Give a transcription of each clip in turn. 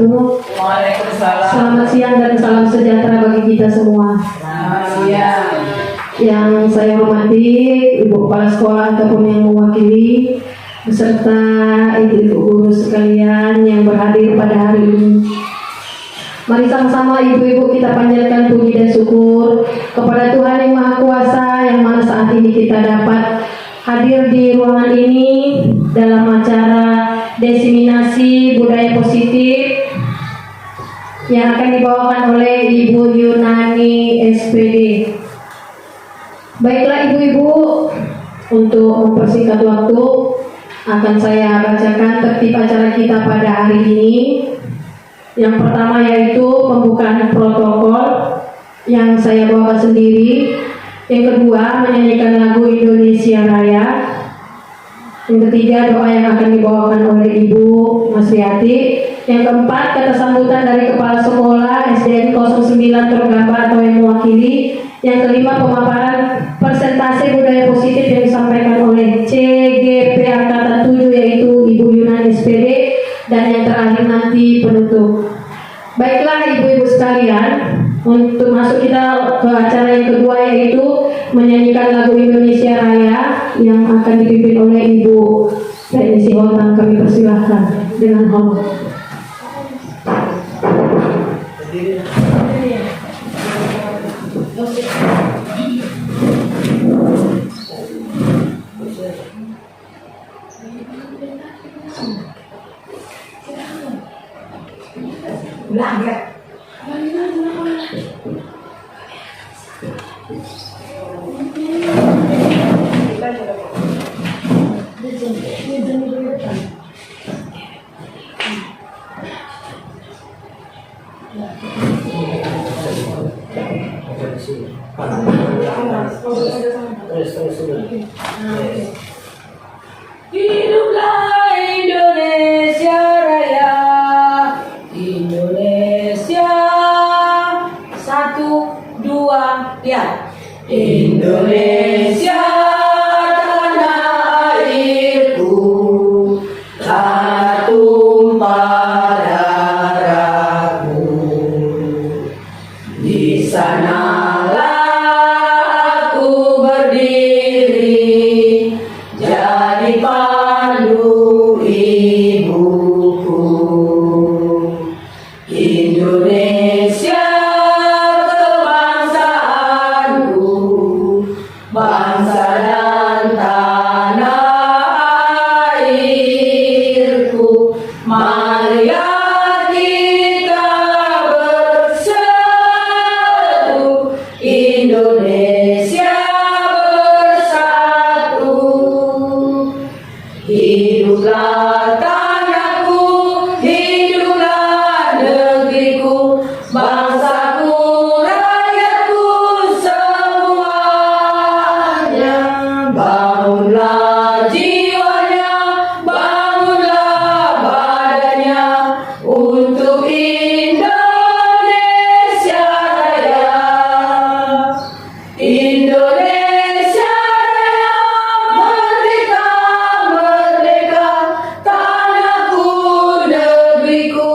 wabarakatuh. Waalaikumsalam. Selamat siang dan salam sejahtera bagi kita semua. Yang saya hormati Ibu Kepala Sekolah ataupun yang mewakili beserta ibu-ibu guru sekalian yang berhadir pada hari ini. Mari sama-sama ibu-ibu kita panjatkan puji dan syukur kepada Tuhan yang Maha Kuasa, yang mana saat ini kita dapat hadir di ruangan ini dalam acara diseminasi budaya positif yang akan dibawakan oleh Ibu Yunani SPD. Baiklah ibu-ibu, untuk mempersingkat waktu akan saya bacakan tertib acara kita pada hari ini. Yang pertama yaitu pembukaan protokol yang saya bawakan sendiri. Yang kedua, menyanyikan lagu Indonesia Raya. Yang ketiga, doa yang akan dibawakan oleh Ibu Masriati. Yang keempat, kata sambutan dari Kepala Sekolah SDN 09 Tergambar atau yang mewakili. Yang kelima, pemaparan persentase budaya positif yang disampaikan oleh CGP Angkatan 7 yaitu Ibu Yunani SPD. Dan yang terakhir nanti penutup. Baiklah ibu-ibu sekalian, untuk masuk kita ke acara yang kedua yaitu menyanyikan lagu Indonesia Raya yang akan dipimpin oleh Ibu Teknisi Holtang. Kami persilahkan dengan hormat. Hiduplah Indonesia Raya, Indonesia, 1, 2, ya. Indonesia tanah airku, tak tumpah darahku. Di sanalah aku berdiri, jadi pandu ibuku. Indonesia kebangsaanku, bangsa dan tanah airku. Marilah kita bersatu, Indonesia bersatu. Hiduplah tanahku, hiduplah negeriku, bangsaku, rakyatku semuanya. Bangunlah jiwanya, bangunlah badannya untuk Indonesia Raya. Indonesia Raya, merdeka, merdeka, tanahku, negeriku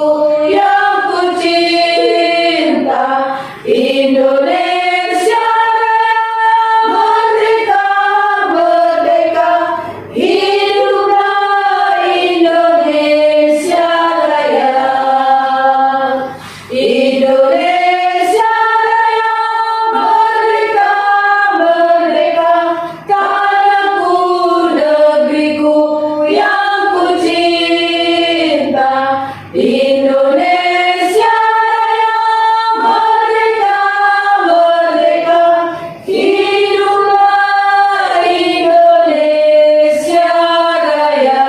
yang ku cinta. Indonesia Raya, merdeka, merdeka, hiduplah Indonesia Raya. Indonesia Raya, merdeka, merdeka, tanahku, negeriku yang ku cinta. Indonesia Raya, merdeka, merdeka, hiduplah Indonesia Raya.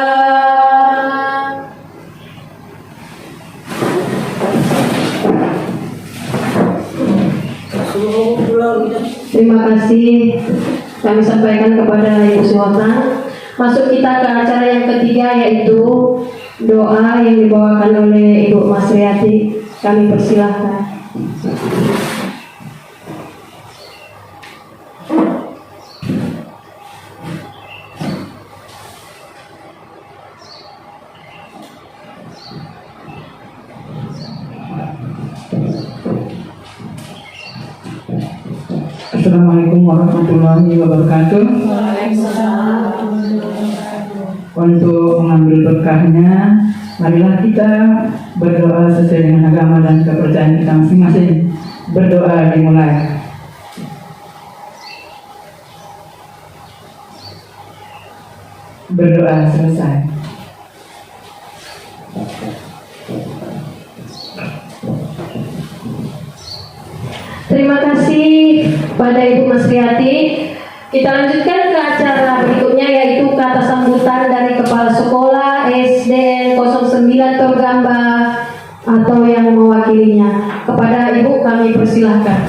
Terima kasih kami sampaikan kepada Ibu Suhotang. Masuk kita ke acara yang ketiga yaitu doa yang dibawakan oleh Ibu Masriati. Kami persilahkan. Assalamualaikum warahmatullahi wabarakatuh. Untuk mengambil berkahnya, marilah kita berdoa sesuai dengan agama dan kepercayaan kita masing-masing. Berdoa dimulai. Berdoa selesai. Terima kasih pada Ibu Masriati. Kita lanjutkan ke acara berikutnya, yaitu kata sambutan dari Kepala Sekolah SDN 09 Torgamba atau yang mewakilinya. Kepada Ibu kami persilahkan.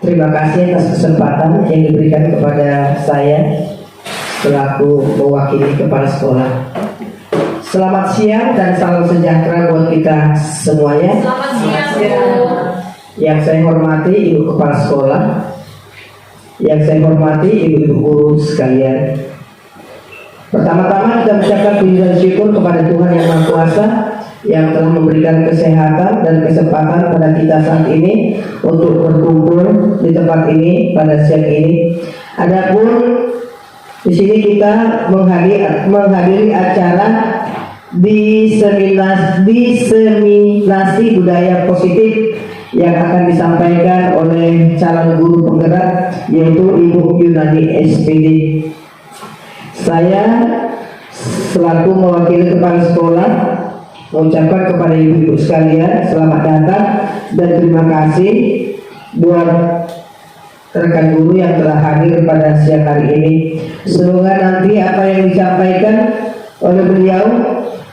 Terima kasih atas kesempatan yang diberikan kepada saya selaku mewakili kepala sekolah. Selamat siang dan salam sejahtera buat kita semuanya. Selamat siang, Bu. Yang saya hormati Ibu Kepala Sekolah, yang saya hormati Ibu-ibu guru sekalian. Pertama-tama kita mengucapkan puji dan syukur kepada Tuhan Yang Maha Kuasa yang telah memberikan kesehatan dan kesempatan pada kita saat ini untuk berkumpul di tempat ini pada siang ini. Adapun di sini kita menghadiri acara diseminasi budaya positif yang akan disampaikan oleh calon guru penggerak, yaitu Ibu Yunani SPD. Saya selaku mewakili kepala sekolah mengucapkan kepada ibu-ibu sekalian selamat datang dan terima kasih buat rekan guru yang telah hadir pada siang hari ini. Semoga nanti apa yang disampaikan oleh beliau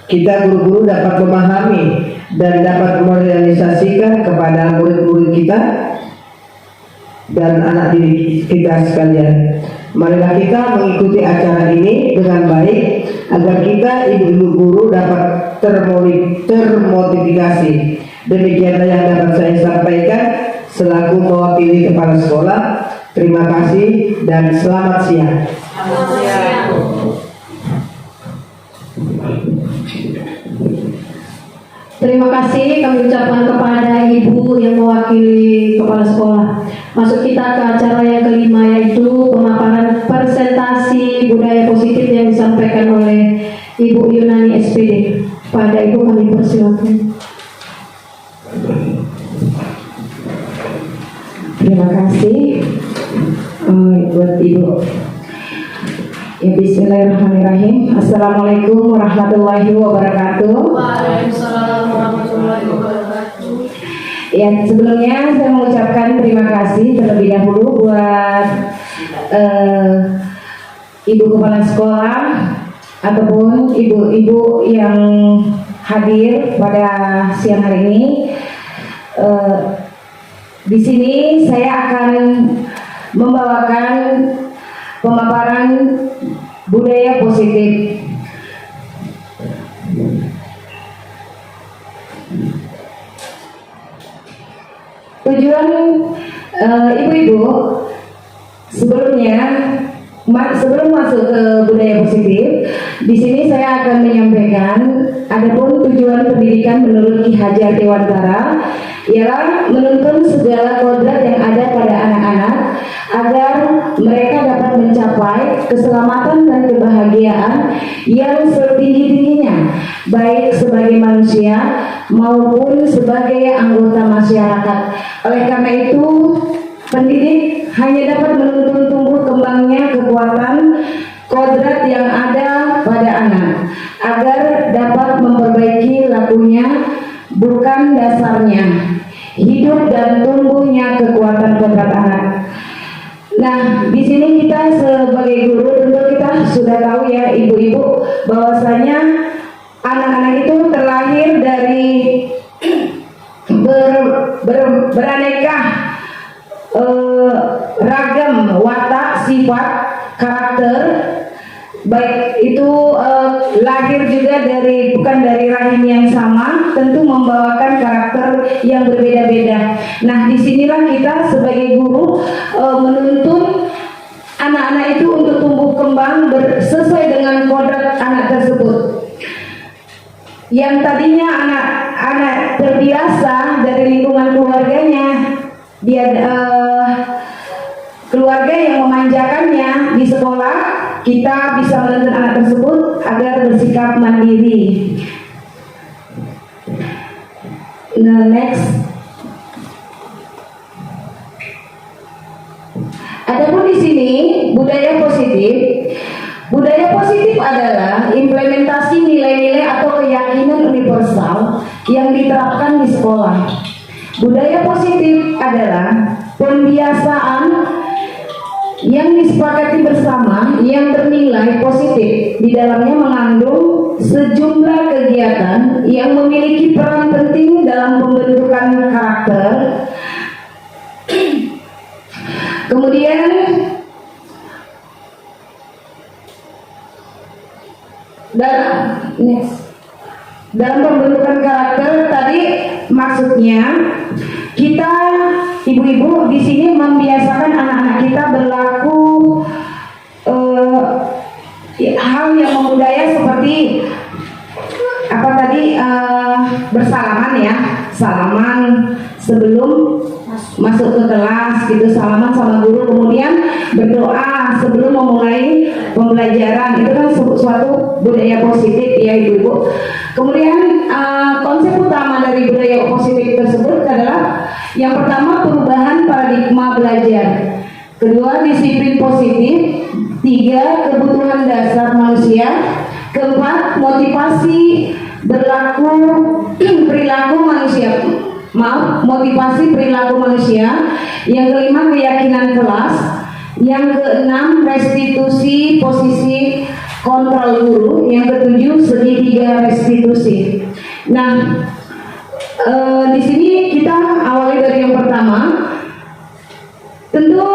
kita guru-guru dapat memahami dan dapat merealisasikan kepada murid-murid kita dan anak didik kita sekalian. Marilah kita mengikuti acara ini dengan baik agar kita ibu-ibu guru dapat termotivasi. Demikianlah yang dapat saya sampaikan selaku mewakili kepala sekolah. Terima kasih dan selamat siang. Selamat siang. Terima kasih kami ucapkan kepada Ibu yang mewakili kepala sekolah. Masuk kita ke acara yang kelima, yaitu pemaparan presentasi budaya positif yang disampaikan oleh Ibu Yunani SPD. Pada Ibu kami persilakan. Terima kasih buat Ibu. Ya, bismillahirrahmanirrahim. Assalamualaikum warahmatullahi wabarakatuh. Waalaikumsalam warahmatullahi wabarakatuh. Ya, sebelumnya saya mengucapkan terima kasih terlebih dahulu buat Ibu Kepala Sekolah ataupun ibu-ibu yang hadir pada siang hari ini. Di sini saya akan membawakan pemaparan budaya positif. Tujuan ibu-ibu sebelum masuk ke budaya positif, di sini saya akan menyampaikan adapun tujuan pendidikan menurut Ki Hajar Dewantara ialah menuntun segala kodrat yang ada pada anak-anak agar mereka dapat mencapai keselamatan dan kebahagiaan yang setinggi-tingginya, baik sebagai manusia maupun sebagai anggota masyarakat. Oleh karena itu, pendidik hanya dapat menuntun tumbuh kembangnya kekuatan kodrat yang ada pada anak agar dapat memperbaiki lakunya, bukan dasarnya, hidup dan tumbuhnya kekuatan kodrat anak. Nah, di sini kita sebagai guru tentu kita sudah tahu ya ibu-ibu bahwasanya anak-anak itu terlahir dari beraneka ragam watak, sifat, karakter, baik itu lahir juga bukan dari rahim yang sama, tentu membawakan karakter yang berbeda-beda. Nah, disinilah kita sebagai guru menuntun anak-anak itu untuk tumbuh kembang sesuai dengan kodrat anak tersebut. Yang tadinya anak-anak terbiasa dari lingkungan keluarganya, dia keluarga yang memanjakannya di sekolah, kita bisa menuntun anak tersebut agar bersikap mandiri. Nah, next. Adapun di sini budaya positif. Budaya positif adalah implementasi nilai-nilai atau keyakinan universal yang diterapkan di sekolah. Budaya positif adalah pembiasaan yang disepakati bersama yang bernilai positif. Di dalamnya mengandung sejumlah kegiatan yang memiliki peran penting dalam pembentukan karakter. Kemudian dalam pembentukan karakter tadi maksudnya kita ibu-ibu di sini membiasakan anak-anak kita berlaku hal yang membudaya seperti apa tadi, bersalaman ya, salaman sebelum masuk ke kelas gitu, salaman sama guru, kemudian berdoa sebelum memulai pembelajaran. Itu kan suatu budaya positif ya ibu-ibu. Kemudian konsep utama dari budaya positif tersebut adalah yang pertama perubahan paradigma belajar, kedua disiplin positif, tiga kebutuhan dasar manusia, keempat motivasi motivasi perilaku manusia, yang kelima keyakinan kelas, yang keenam restitusi posisi kontrol guru, yang ketujuh segitiga restitusi. Nah, di sini kita awali dari yang pertama. Tentu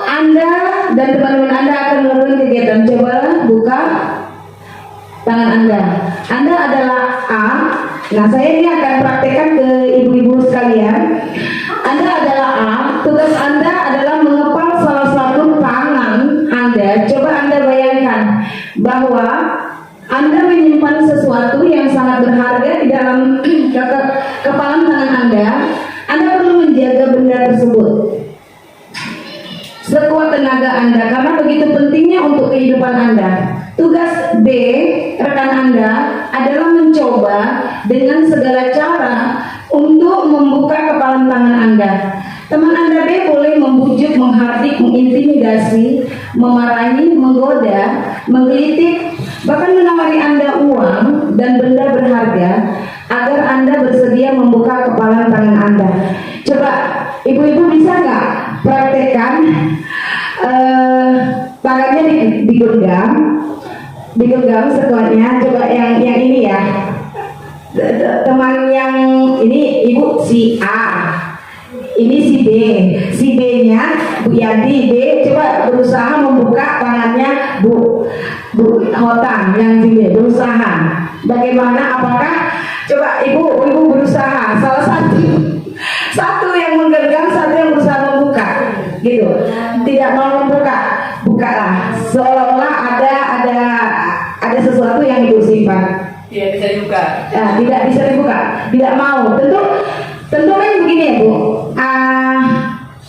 Anda dan teman-teman Anda akan melakukan kegiatan. Coba buka tangan Anda. Anda adalah A. Nah, saya ini akan praktekkan ke ibu-ibu sekalian. Anda adalah A. Tugas Anda adalah mengepal salah satu tangan Anda. Coba Anda bayangkan bahwa Anda menyimpan sesuatu yang sangat berharga di dalam kepalan tangan Anda. Anda perlu menjaga benda tersebut sekuat tenaga Anda, karena begitu pentingnya untuk kehidupan Anda. Tugas B, rekan Anda, adalah mencoba dengan segala cara untuk membuka kepalan tangan Anda. Teman Anda B boleh membujuk, menghardik, mengintimidasi, memarahi, menggoda, menggelitik, bahkan menawari Anda uang dan benda berharga agar Anda bersedia membuka kepalan tangan Anda. Coba ibu-ibu bisa nggak praktekkan tangannya digenggam sekuatnya. Coba yang ini ya, teman yang ini ibu si A, ini si B, si B-nya Bu Yanti. B coba berusaha membuka tangannya Bu Hotan yang si B, berusaha. Bagaimana? Apakah coba ibu berusaha salah satu yang menggenggam, satu yang berusaha membuka, gitu. Tidak mau membuka, bukalah. Seolah-olah ada sesuatu yang ibu simpan. Tidak bisa dibuka. Nah, tidak bisa dibuka, tidak mau. Tentu kan begini ya Bu.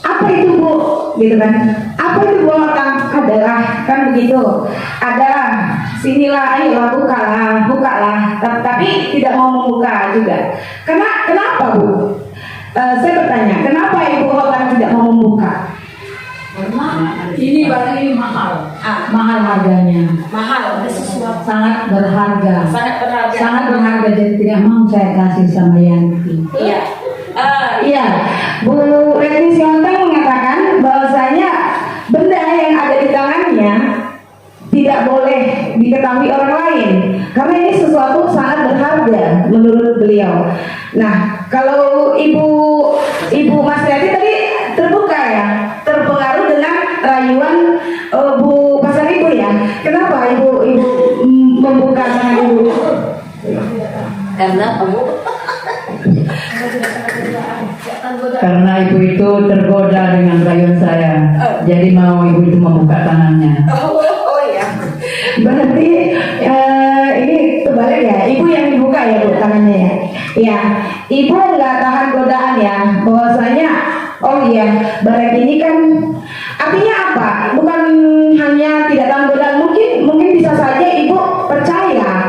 Apa itu Bu? Gitu kan? Apa itu Bu Hotan? Adalah kan begitu. Adalah sinilah, ayolah bukalah. Tapi tidak mau membuka juga. Kenapa Bu? Saya bertanya, kenapa Ibu Hotan tidak mau membuka? Ini barang ini mahal. Mahal harganya. Mahal, ada sesuatu. Sangat berharga. Sangat berharga. Jadi tidak mau saya kasih sama Yanti. Iya. Iya, Bu Retni Siontang mengatakan bahwasanya benda yang ada di tangannya tidak boleh diketahui orang lain karena ini sesuatu sangat berharga menurut beliau. Nah, kalau Ibu Mas Yati tadi terbuka ya, terpengaruh dengan rayuan Bu Pasar Ibu ya. Kenapa Ibu membuka tangan Ibu? Karena kamu karena ibu itu tergoda dengan rayuan saya. Jadi mau ibu itu membuka tangannya. Oh ya. Berarti ini terbalik ya. Ibu yang dibuka ya Bu tangannya ya. Ya, ibu nggak tahan godaan ya. Bahwasanya, oh iya, barang ini kan artinya apa? Bukan hanya tidak tahan godaan. Mungkin bisa saja ibu percaya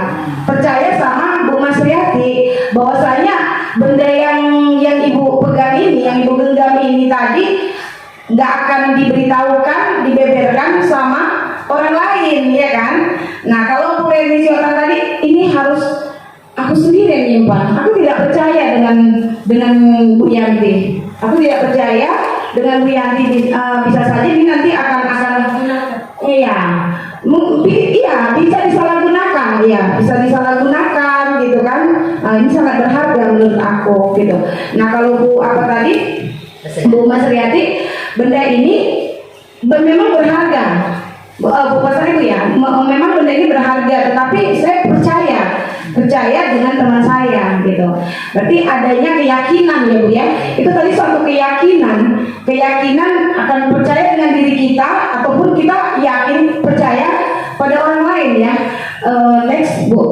sama Bu Mas Riyati bahwasanya benda yang ibu pegang ini, yang ibu genggam ini tadi nggak akan diberitahukan, dibeberkan sama orang lain, ya kan? Nah, kalau Bu Reni Siotan tadi, ini harus aku sendiri yang nyimpan. Aku tidak percaya dengan Bu Yanti. Aku tidak percaya dengan Bu Yanti. Bisa saja ini nanti akan iya, bisa disalahgunakan, ya, bisa disalahgunakan gitu kan? Ini sangat berharga menurut aku gitu. Nah, kalau Bu apa tadi, Bu Mas Riyati, benda ini memang berharga. Bu Pasar Ibu ya, memang benda ini berharga, tetapi saya percaya dengan teman saya gitu. Berarti adanya keyakinan ya Bu ya. Itu tadi suatu keyakinan akan percaya dengan diri kita ataupun kita yakin percaya pada orang lain ya. Next Bu.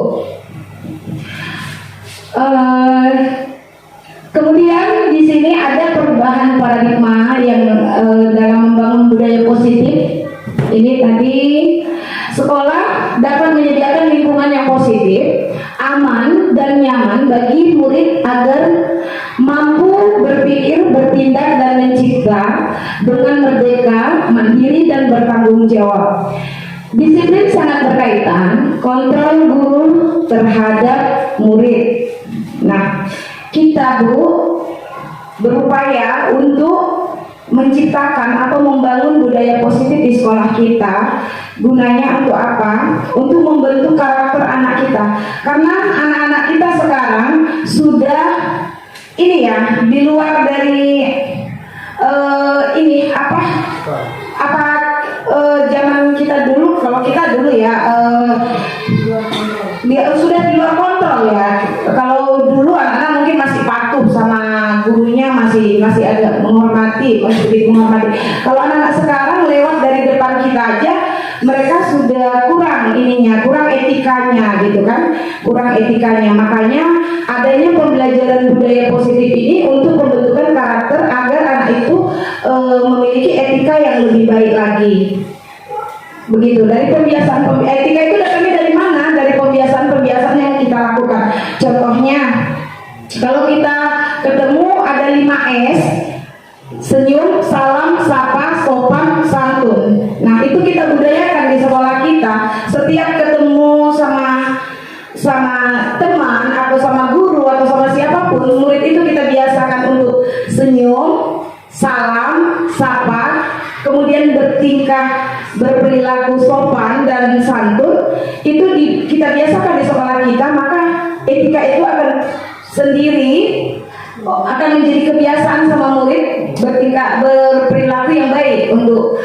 Kemudian di sini ada perubahan paradigma yang dalam membangun budaya positif. Ini tadi sekolah dapat menyediakan lingkungan yang positif, aman dan nyaman bagi murid agar mampu berpikir, bertindak dan mencipta dengan merdeka, mandiri dan bertanggung jawab. Disiplin sangat berkaitan kontrol guru terhadap murid. Nah, kita Bu berupaya untuk menciptakan atau membangun budaya positif di sekolah kita. Gunanya untuk apa? Untuk membentuk karakter anak kita. Karena anak-anak kita sekarang sudah ini ya, di luar dari ini apa zaman kita dulu. Kalau kita dulu ya dia sudah di luar kontrol ya. Kalau dulu anak-anak mungkin masih patuh sama gurunya, masih agak menghormati, masih begitu menghormati. Kalau anak-anak sekarang lewat dari depan kita aja, mereka sudah kurang etikanya gitu kan, kurang etikanya. Makanya adanya pembelajaran budaya positif ini untuk pembentukan karakter agar anak itu memiliki etika yang lebih baik lagi. Begitu, dari pembiasaan etika itu datangnya dari mana? Dari pembiasaan yang kita lakukan. Contohnya, kalau kita ketemu ada 5S, senyum, salam, sapa, sopan, santun. Nah, itu kita budayakan di sekolah kita. Setiap ketemu sama teman atau sama guru atau sama siapapun, murid itu kita biasakan untuk senyum, salam, sapa, kemudian berperilaku sopan dan santun. Itu kita biasakan di sekolah kita, maka etika itu akan sendiri akan menjadi kebiasaan sama murid berperilaku yang baik untuk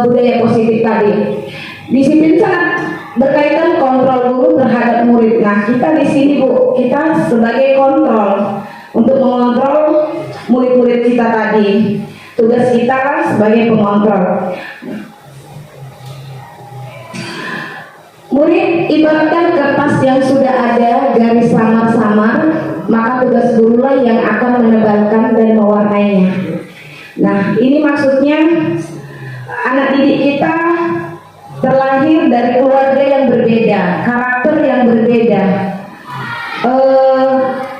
budaya positif tadi. Disiplin sangat berkaitan kontrol guru terhadap murid. Nah, kita di sini Bu, kita sebagai kontrol untuk mengontrol murid-murid kita tadi. Tugas kita kan sebagai pengontrol. Murid ibaratkan kertas yang sudah ada garis samar-samar, maka tugas gurulah yang akan menebalkan dan mewarnainya. Nah, ini maksudnya anak didik kita terlahir dari keluarga yang berbeda, karakter yang berbeda,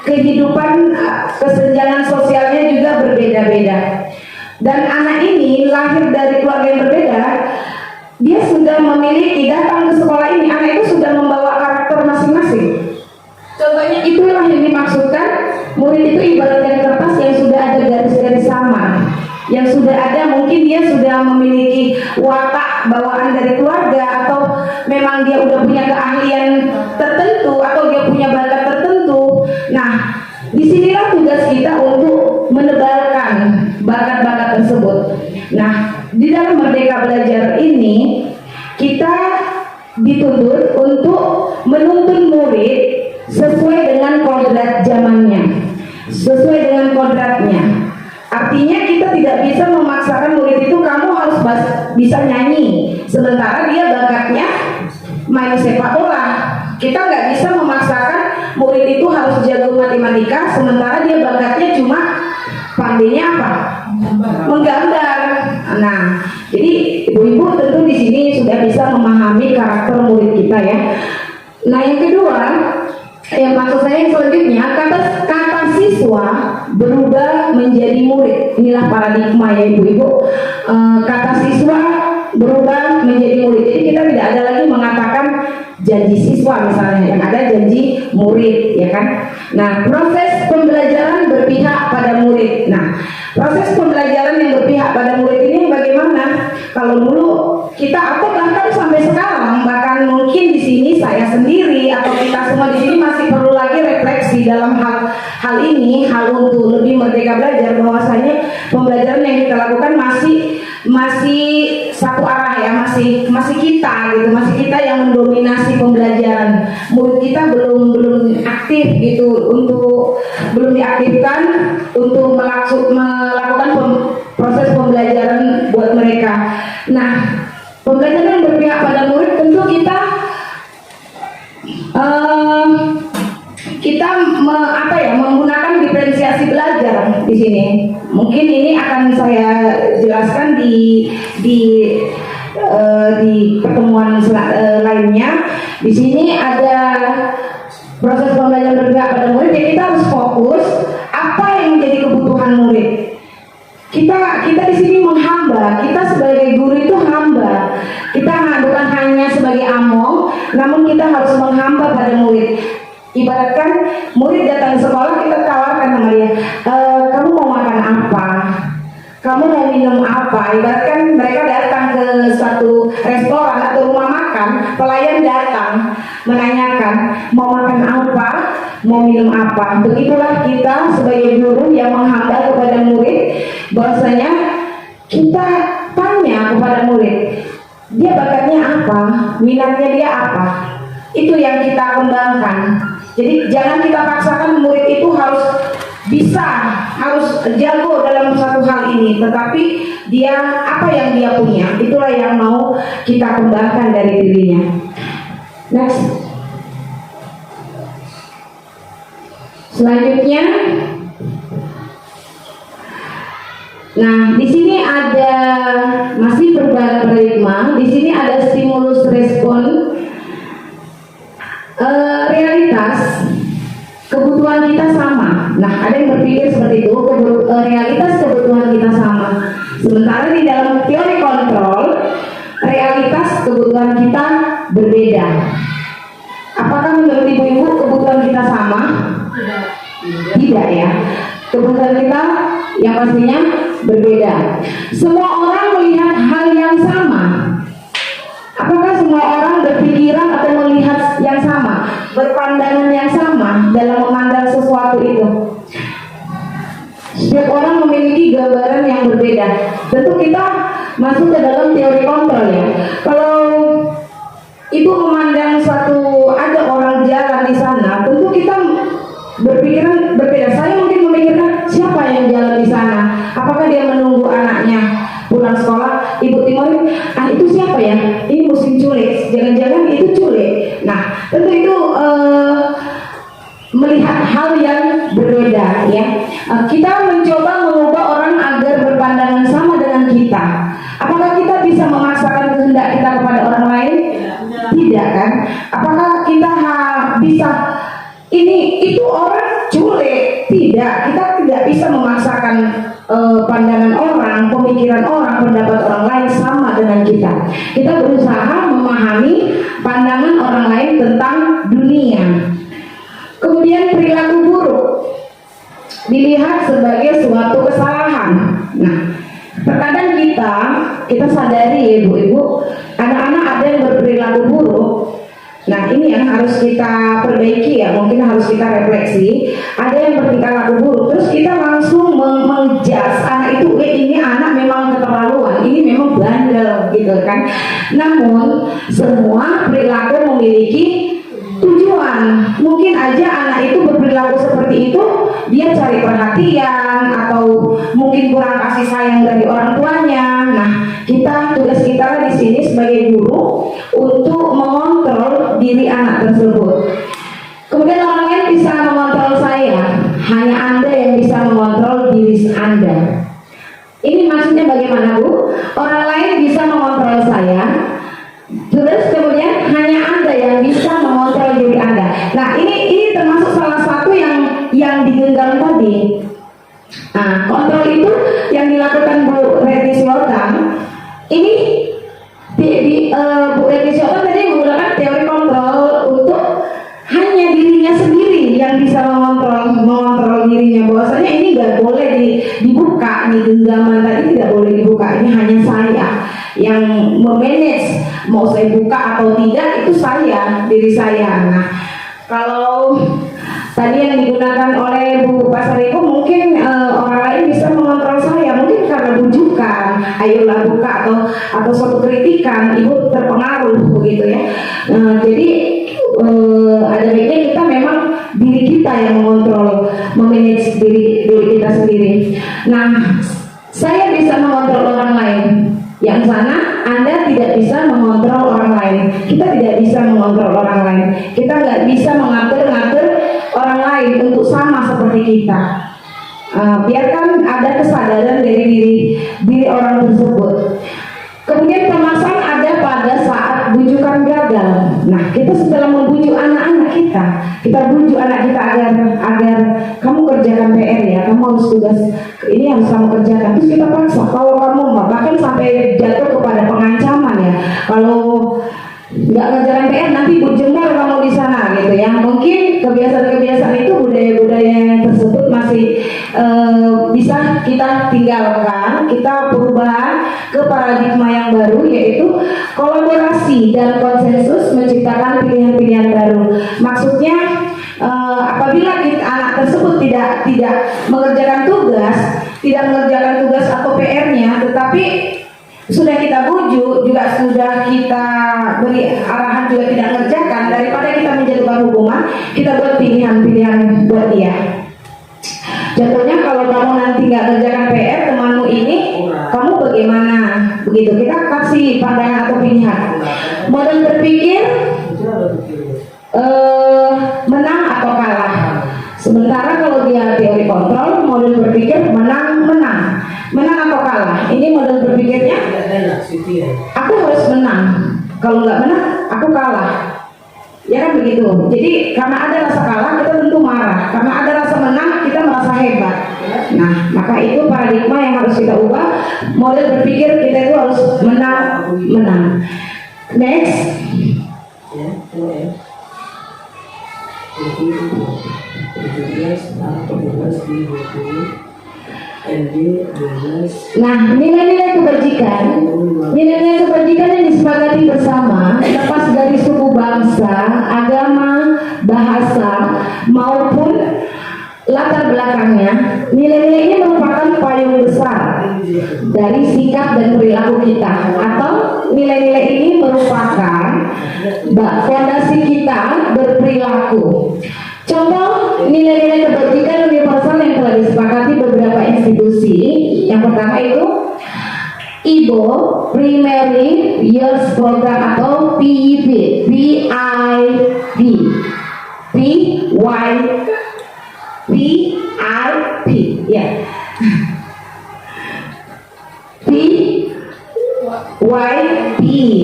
kehidupan, kesenjangan sosialnya juga berbeda-beda. Dan anak ini lahir dari keluarga yang berbeda, dia sudah memiliki, datang ke sekolah ini, anak itu sudah membawa karakter masing-masing. Contohnya itulah yang dimaksudkan, murid itu ibaratkan kertas yang sudah ada garis-garis samar, yang sudah ada, mungkin dia sudah memiliki watak bawaan dari keluarga, atau memang dia udah punya keahlian tertentu, atau dia punya bakat tertentu. Nah, disinilah tugas kita untuk menebalkan bakat-bakat tersebut. Nah, di dalam Merdeka Belajar ini kita dituntut untuk menuntun murid sesuai dengan kodrat zamannya, sesuai dengan kodrat bisa nyanyi, sementara dia bakatnya main sepak bola. Kita nggak bisa memaksakan murid itu harus jago matematika, sementara dia bakatnya cuma pandainya apa? Menggambar. Nah, jadi ibu-ibu tentu di sini sudah bisa memahami karakter murid kita ya. Nah, yang kedua, yang maksud saya yang selanjutnya, kata siswa berubah menjadi murid. Inilah paradigma ya ibu-ibu. Kata siswa berubah menjadi murid. Jadi kita tidak ada lagi mengatakan janji siswa misalnya, yang ada janji murid, ya kan? Nah, proses pembelajaran berpihak pada murid. Nah, proses pembelajaran yang berpihak pada murid ini bagaimana? Kalau dulu kita atau bahkan sampai sekarang, bahkan mungkin di sini saya sendiri atau kita semua di sini masih perlu lagi refleksi dalam hal ini, hal untuk lebih merdeka belajar, bahwasanya pembelajaran yang kita lakukan masih satu arah ya, masih kita gitu, masih kita yang mendominasi pembelajaran. Murid kita belum aktif gitu, belum diaktifkan untuk melakukan proses pembelajaran buat mereka. Nah, pembelajaran yang berpihak pada murid tentu kita menggunakan diferensiasi belajar di sini. Mungkin ini akan saya jelaskan di pertemuan lainnya. Di sini ada proses pembelajaran berpihak pada murid. Jadi kita harus fokus apa yang menjadi kebutuhan murid. Kita di sini menghamba. Kita sebagai guru itu hamba. Kita bukan hanya sebagai among, namun kita harus menghamba pada murid. Ibaratkan murid datang ke sekolah, kita tawarkan sama dia, kamu mau makan apa? Kamu mau minum apa? Ibaratkan mereka datang ke suatu restoran atau rumah makan, pelayan datang menanyakan mau makan apa, mau minum apa. Begitulah kita sebagai guru yang menghamba kepada murid, bahwasanya kita tanya kepada murid, dia bakatnya apa, minatnya dia apa. Itu yang kita kembangkan. Jadi jangan kita paksakan murid itu harus jago dalam satu hal ini, tetapi dia apa yang dia punya, itulah yang mau kita kembangkan dari dirinya. Next. Selanjutnya, nah di sini ada masih perubahan paradigma. Di sini ada stimulus respon. Realitas kebutuhan kita sama. Nah, ada yang berpikir seperti itu, realitas kebutuhan kita sama. Sementara di dalam teori kontrol, realitas kebutuhan kita berbeda. Apakah menurut ibu-ibu kebutuhan kita sama? Tidak ya. Kebutuhan kita yang pastinya berbeda. Semua orang melihat hal yang sama. Apakah semua orang berpikiran atau melihat yang sama, berpandangan yang sama dalam memandang sesuatu itu? Setiap orang memiliki gambaran yang berbeda. Tentu kita masuk ke dalam teori kontrol ya. Kalau ibu memandang ada orang jalan di sana, tentu kita berpikiran berbeda. Saya mungkin memikirkan siapa yang jalan di sana? Apakah dia menunggu anaknya pulang sekolah? Ibu Timori, itu siapa ya? Ini musim culik, jangan-jangan itu culik. Nah, tentu itu melihat hal yang berbeda ya. Kita mencoba mengubah orang agar berpandangan sama dengan kita. Apakah kita bisa memaksakan kehendak kita kepada orang lain? Tidak kan? Apakah kita bisa itu orang culik? Tidak, kita tidak bisa memaksakan pandangan orang, pemikiran orang, pendapat orang lain sama dengan kita. Kita berusaha memahami pandangan orang lain tentang dunia. Kemudian perilaku buruk dilihat sebagai suatu kesalahan. Nah, terkadang kita sadari ya ibu-ibu, anak-anak ada yang berperilaku buruk. Nah, ini yang harus kita perbaiki ya, mungkin harus kita refleksi. Ada yang berperilaku buruk, terus kita langsung menjudge anak itu, ini anak memang keterlaluan, ini memang bandel gitu kan. Namun semua perilaku memiliki tujuan. Mungkin aja anak itu berperilaku seperti itu, dia cari perhatian atau mungkin kurang kasih sayang dari orang tuanya. Nah, tugas kita di sini sebagai guru untuk mengontrol diri anak tersebut. Kemudian orang lain bisa mengontrol saya, hanya Anda yang bisa mengontrol diri Anda. Ini maksudnya bagaimana, Bu? Orang lain bisa mengontrol saya, terus kemudian hanya Anda yang bisa mengontrol diri Anda. Nah, ini termasuk salah satu yang digenggam tadi. Nah, kontrol itu yang dilakukan Bu Retni Sultan. Ini Bu Retni Sultan tadi menggunakan teori kontrol untuk hanya dirinya sendiri yang bisa mengontrol dirinya, bahwasanya ini nggak boleh dibuka, nih genggaman tadi tidak boleh dibuka, ini hanya saya yang memanage, mau saya buka atau tidak itu diri saya. Nah, kalau tadi yang digunakan oleh Bu Pasariko mungkin orang lain bisa mengontrol saya, mungkin karena bujukan, ayolah buka atau suatu kritikan, ibu terpengaruh begitu ya. Jadi ada baiknya kita memang diri kita yang mengontrol, memanage diri kita sendiri. Nah, saya bisa mengontrol orang lain. Yang sana Anda tidak bisa mengontrol orang lain. Kita tidak bisa mengontrol orang lain. Kita nggak bisa mengatur-ngatur orang lain untuk sama seperti kita. Biarkan ada kesadaran dari diri orang tersebut. Kemudian pemaksaan ada pada saat bujukan gagal. Nah, kita setelah membujuk anak-anak kita bujuk anak kita agar kamu kerjakan PR ya, kamu harus tugas ini harus kamu kerjakan. Terus kita paksa, kalau kamu bahkan sampai jatuh kepada pengancaman ya, kalau nggak ngerjakan PR nanti jemur kamu di sana gitu ya. Mungkin kebiasaan-kebiasaan itu budaya-budaya yang tersebut masih bisa kita tinggalkan, kita berubah ke paradigma yang baru, yaitu kolaborasi dan konsensus menciptakan pilihan-pilihan baru. Maksudnya apabila anak tersebut tidak mengerjakan tugas atau PR-nya, tetapi sudah kita bujuk, juga sudah kita beri arahan juga tidak mengerjakan, daripada kita menjatuhkan hukuman, kita buat pilihan-pilihan buat dia. Contohnya kalau kamu nanti nggak kerjakan PR temanmu ini, kamu bagaimana? Begitu, kita kasih pandangan atau pilihan. Model berpikir menang atau kalah. Sementara kalau dia teori kontrol, model berpikir menang atau kalah. Ini model berpikirnya, aku harus menang. Kalau nggak menang, aku kalah. Ya kan begitu. Jadi karena ada rasa kalah, kita tentu marah. Karena ada rasa menang, kita merasa hebat. Nah, maka itu paradigma yang harus kita ubah. Model berpikir kita itu harus menang. Next. Nah, nilai-nilai kebajikan yang disepakati bersama lepas dari suku bangsa, agama, bahasa maupun latar belakangnya. Nilai-nilai ini merupakan payung besar dari sikap dan perilaku kita, atau nilai-nilai ini merupakan fondasi kita berperilaku. Contoh nilai-nilai kebajikan universal yang telah disepakati beberapa institusi. Yang pertama itu IBO, Primary Youth Program atau PYP,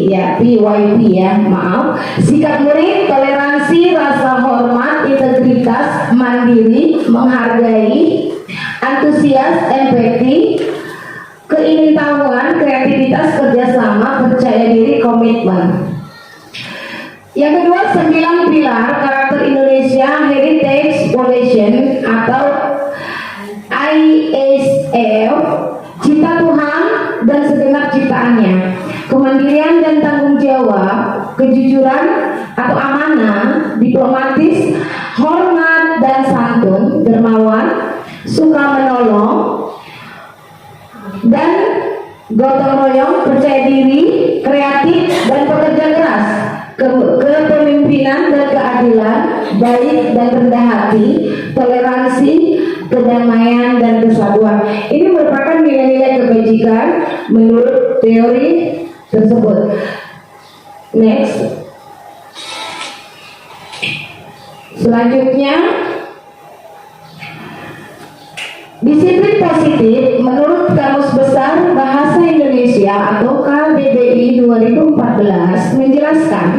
ya. PYP ya, maaf. Sikap murid, toleransi, rasa hormat, integritas, mandiri, menghargai, antusias, empati, keingintahuan, kreativitas, kerjasama, percaya diri, komitmen. Yang kedua, 9 pilar karakter Indonesia Heritage Foundation atau ISF, cipta Tuhan dan segenap ciptaannya, kemandirian dan tanggung jawab, kejujuran atau amanah, diplomatis, hormat dan santun, dermawan, suka menolong, dan gotong royong, percaya diri, kreatif dan pekerja keras, kepemimpinan dan keadilan, baik dan rendah hati, toleransi, kedamaian dan kesatuan. Ini merupakan nilai-nilai kebajikan menurut teori tersebut. Next. Selanjutnya, disiplin positif menurut Kamus Besar Bahasa Indonesia atau KBBI 2014 menjelaskan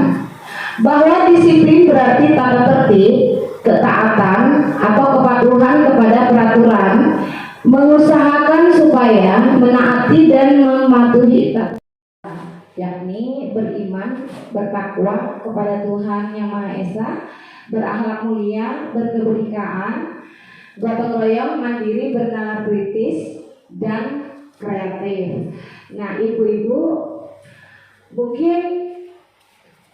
bahwa disiplin berarti tata tertib, ketaatan atau kepatuhan kepada peraturan, mengusahakan supaya menaati dan mematuhi yakni beriman, bertakwa kepada Tuhan Yang Maha Esa, berakhlak mulia, berkeberkahan, gotong royong, mandiri, bernalar kritis, dan kreatif. Nah, ibu-ibu mungkin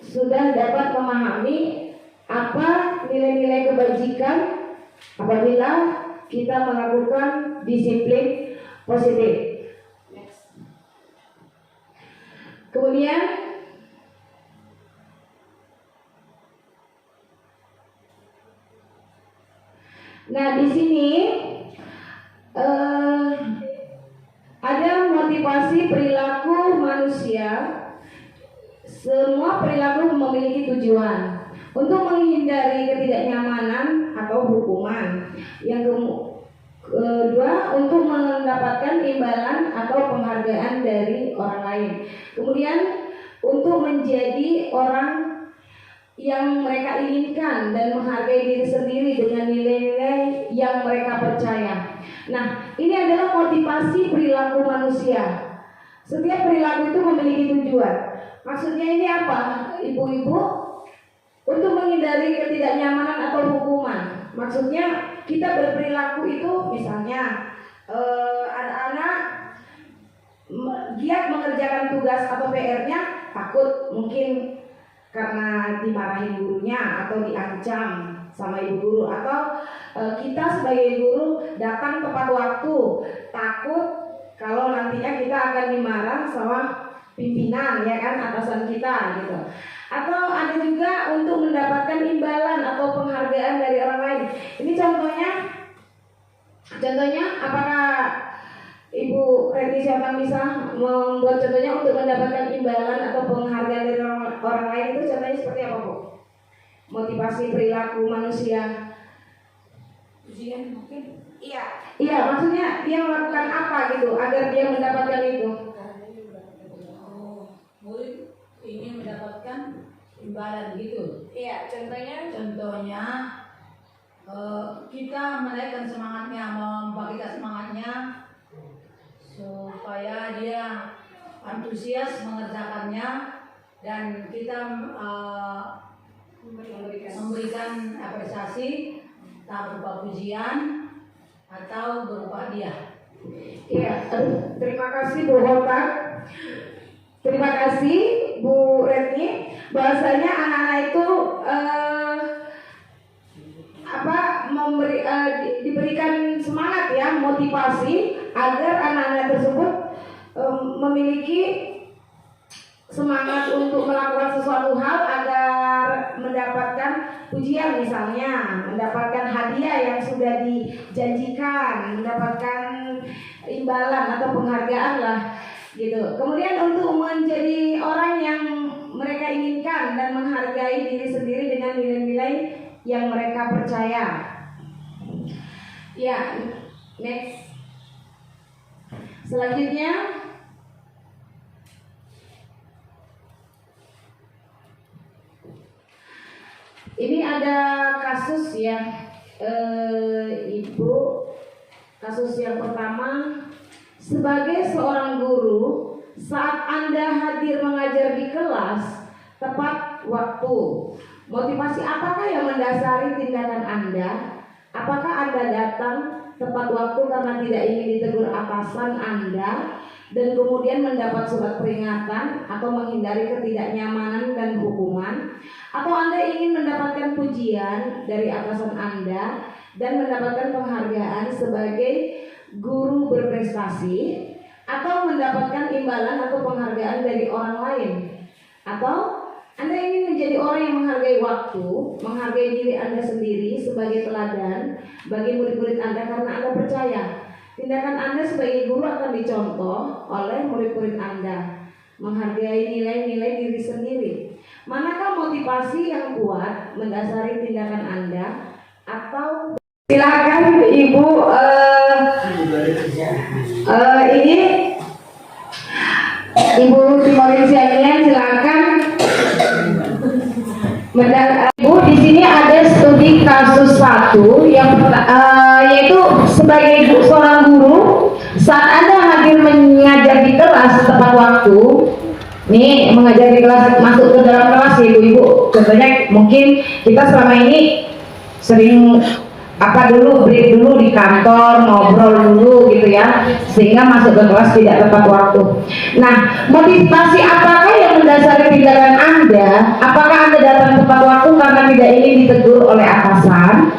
sudah dapat memahami apa nilai-nilai kebajikan apabila kita melakukan disiplin positif. Kemudian nah, di sini ada motivasi perilaku manusia. Semua perilaku memiliki tujuan untuk menghindari ketidaknyamanan atau hukuman. Yang kedua, untuk mendapatkan imbalan atau penghargaan dari orang lain. Kemudian untuk menjadi orang yang mereka inginkan dan menghargai diri sendiri dengan nilai-nilai yang mereka percaya. Nah, ini adalah motivasi perilaku manusia. Setiap perilaku itu memiliki tujuan. Maksudnya ini apa, ibu-ibu? Untuk menghindari ketidaknyamanan atau hukuman. Maksudnya kita berperilaku itu misalnya ada anak giat mengerjakan tugas atau PR-nya, takut mungkin karena dimarahin gurunya atau diancam sama ibu guru, atau kita sebagai guru datang tepat waktu, takut kalau nantinya kita akan dimarah sama pimpinan, ya kan, atasan kita gitu. Atau ada juga untuk mendapatkan imbalan atau penghargaan dari orang lain. Ini contohnya apakah Ibu Reni siapa bisa membuat contohnya untuk mendapatkan imbalan atau penghargaan dari orang lain, itu contohnya seperti apa, Bu? Motivasi perilaku manusia. Ujian mungkin. Iya, maksudnya dia melakukan apa gitu agar dia mendapatkan itu? Murid ingin mendapatkan imbalan gitu. Iya, contohnya Kita menaikkan semangatnya, membagikan semangatnya supaya dia antusias mengerjakannya, dan kita memberikan apresiasi entah berupa pujian atau berupa hadiah. Iya, terima kasih Bu Hota. Terima kasih Bu Retni. Bahasanya anak-anak itu diberikan semangat ya, motivasi agar anak-anak tersebut memiliki semangat untuk melakukan sesuatu hal agar mendapatkan pujian, misalnya mendapatkan hadiah yang sudah dijanjikan, mendapatkan imbalan atau penghargaan lah gitu. Kemudian untuk menjadi orang yang mereka inginkan dan menghargai diri sendiri dengan nilai-nilai yang mereka percaya. Ya, next. Selanjutnya, ini ada kasus ya, Ibu. Kasus yang pertama, sebagai seorang guru, saat Anda hadir mengajar di kelas tepat waktu, motivasi apakah yang mendasari tindakan Anda? Apakah Anda datang tepat waktu karena tidak ingin ditegur atasan Anda dan kemudian mendapat surat peringatan atau menghindari ketidaknyamanan dan hukuman? Atau Anda ingin mendapatkan pujian dari atasan Anda dan mendapatkan penghargaan sebagai guru berprestasi, atau mendapatkan imbalan atau penghargaan dari orang lain? Atau Anda ingin menjadi orang yang menghargai waktu, menghargai diri Anda sendiri sebagai teladan bagi murid-murid Anda karena Anda percaya Tindakan Anda sebagai guru akan dicontoh oleh murid-murid Anda, menghargai nilai-nilai diri sendiri. Manakah motivasi yang kuat mendasari tindakan Anda? Atau silakan Ibu ini Ibu Timorin Sianian, silakan. Ibu, di sini ada studi kasus satu yang yaitu sebagai seorang guru, saat Anda hadir mengajar di kelas tepat waktu, nih mengajar di kelas, masuk ke dalam kelas ya ibu-ibu. Contohnya mungkin kita selama ini sering break dulu di kantor, ngobrol dulu gitu ya, sehingga masuk ke kelas tidak tepat waktu. Nah, motivasi apakah yang mendasari tindakan Anda? Apakah Anda datang tepat waktu karena tidak ingin ditegur oleh atasan?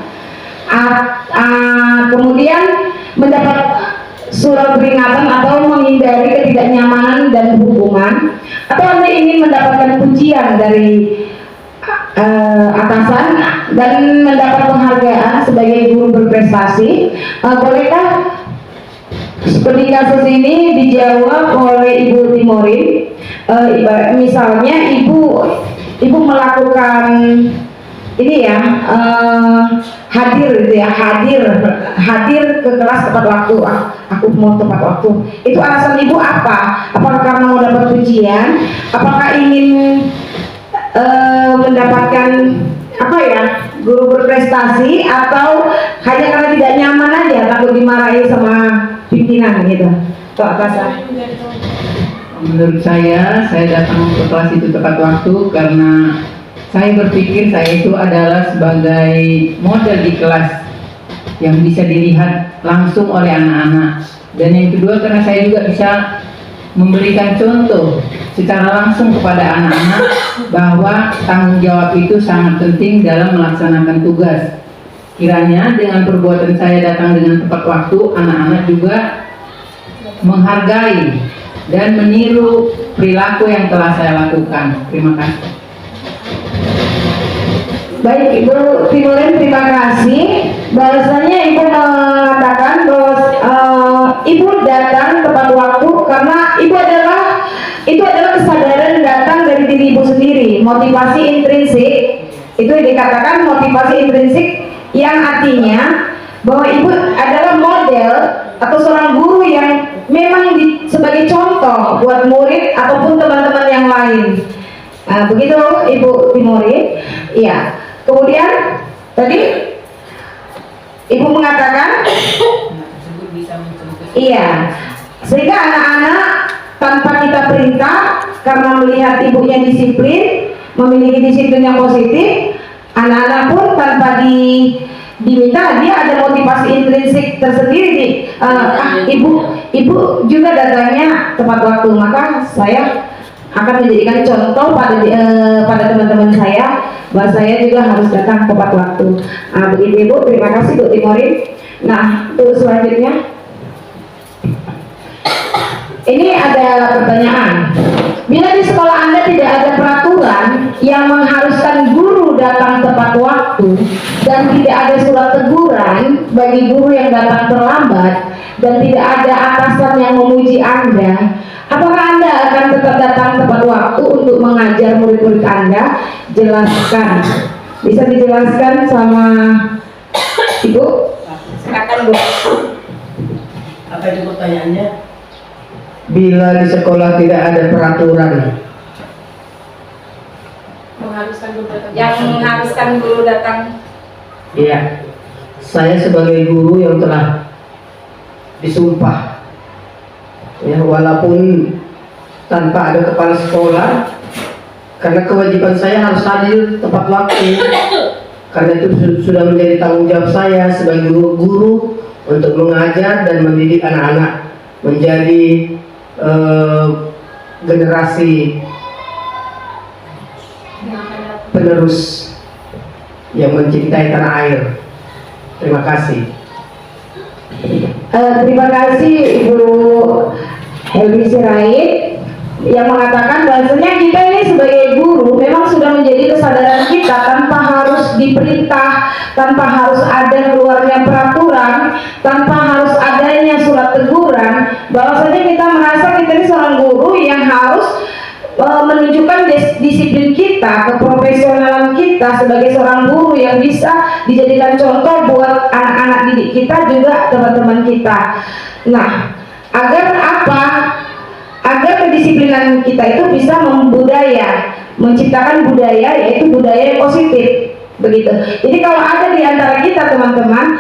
Kemudian mendapat surat peringatan atau menghindari ketidaknyamanan dan hukuman, atau Anda ingin mendapatkan pujian dari atasan dan mendapat penghargaan sebagai guru berprestasi? Bolehkah seperti kasus ini dijawab oleh Ibu Timorin? Misalnya ibu melakukan ini ya, hadir ke kelas tepat waktu. Aku mau tepat waktu. Itu alasan ibu apa? Apakah karena mau dapat pujian? Apakah ingin mendapatkan guru berprestasi, atau hanya karena tidak nyaman aja, takut dimarahi sama pimpinan gitu, atau atasan? Menurut saya datang ke kelas itu tepat waktu karena saya berpikir saya itu adalah sebagai model di kelas yang bisa dilihat langsung oleh anak-anak, dan yang kedua karena saya juga bisa memberikan contoh secara langsung kepada anak-anak bahwa tanggung jawab itu sangat penting dalam melaksanakan tugas. Kiranya dengan perbuatan saya datang dengan tepat waktu, anak-anak juga menghargai dan meniru perilaku yang telah saya lakukan. Terima kasih. Baik Ibu Timorin, terima kasih. Bahasanya Ibu mengatakan bahwa Ibu datang tepat waktu karena itu adalah kesadaran datang dari diri Ibu sendiri, motivasi intrinsik. Itu yang dikatakan motivasi intrinsik, yang artinya bahwa Ibu adalah model atau seorang guru yang memang sebagai contoh buat murid ataupun teman-teman yang lain. Begitu Ibu Timorin. Iya. Kemudian tadi Ibu mengatakan iya, sehingga anak-anak tanpa kita perintah, karena melihat ibunya disiplin, memiliki disiplin yang positif, anak-anak pun tanpa diminta, dia ada motivasi intrinsik tersendiri. Ibu juga datangnya tepat waktu, maka saya akan menjadikan contoh pada teman-teman saya bahwa saya juga harus datang tepat waktu. Begitu Ibu, terima kasih Bu Timorin. Nah, untuk selanjutnya ini ada pertanyaan. Bila di sekolah Anda tidak ada peraturan yang mengharuskan guru datang tepat waktu dan tidak ada surat teguran bagi guru yang datang terlambat dan tidak ada atasan yang memuji Anda, apakah Anda akan tetap datang tepat waktu untuk mengajar murid-murid Anda? Jelaskan. Bisa dijelaskan sama Ibu? Silakan Bu. Apa itu pertanyaannya? Bila di sekolah tidak ada peraturan yang mengharuskan guru datang. Iya, saya sebagai guru yang telah disumpah, ya, walaupun tanpa ada kepala sekolah, karena kewajiban saya harus hadir tepat waktu, karena itu sudah menjadi tanggung jawab saya sebagai guru untuk mengajar dan mendidik anak-anak menjadi generasi penerus yang mencintai tanah air. Terima kasih. Terima kasih Ibu Helmi Sirait yang mengatakan bahwasanya kita ini sebagai guru memang sudah menjadi kesadaran kita tanpa harus diperintah, tanpa harus ada keluarnya peraturan, tanpa harus adanya sebagai seorang guru yang bisa dijadikan contoh buat anak-anak didik kita, juga teman-teman kita. Nah, agar apa? Agar kedisiplinan kita itu bisa menciptakan budaya, yaitu budaya yang positif. Begitu. Jadi kalau ada di antara kita teman-teman,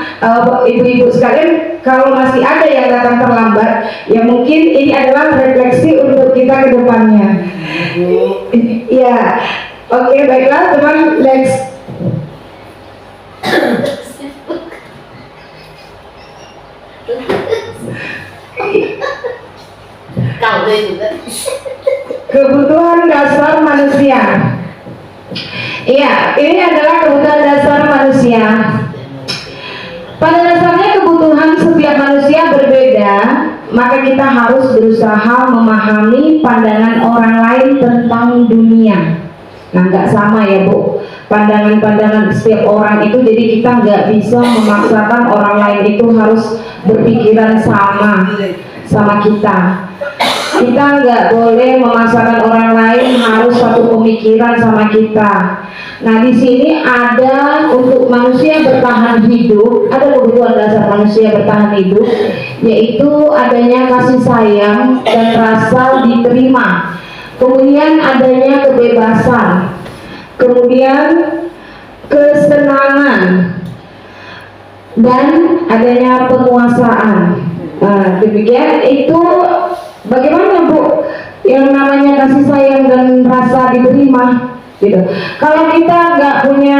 ibu-ibu sekalian, kalau masih ada yang datang terlambat, ya mungkin ini adalah refleksi untuk kita ke depannya. Ya, oke, baiklah teman, next. Kebutuhan dasar manusia. Iya, ini adalah kebutuhan dasar manusia. Pada dasarnya kebutuhan setiap manusia berbeda, maka kita harus berusaha memahami pandangan orang lain tentang dunia. Nah, nggak sama ya Bu, pandangan-pandangan setiap orang itu, jadi kita nggak bisa memaksakan orang lain itu harus berpikiran sama kita. Kita nggak boleh memaksakan orang lain harus satu pemikiran sama kita. Nah, di sini ada untuk manusia bertahan hidup, ada kebutuhan dasar manusia bertahan hidup, yaitu adanya kasih sayang dan rasa diterima. Kemudian adanya kebebasan, kemudian kesenangan, dan adanya penguasaan. Nah, demikian itu. Bagaimana Bu yang namanya kasih sayang dan rasa diterima gitu? Kalau kita nggak punya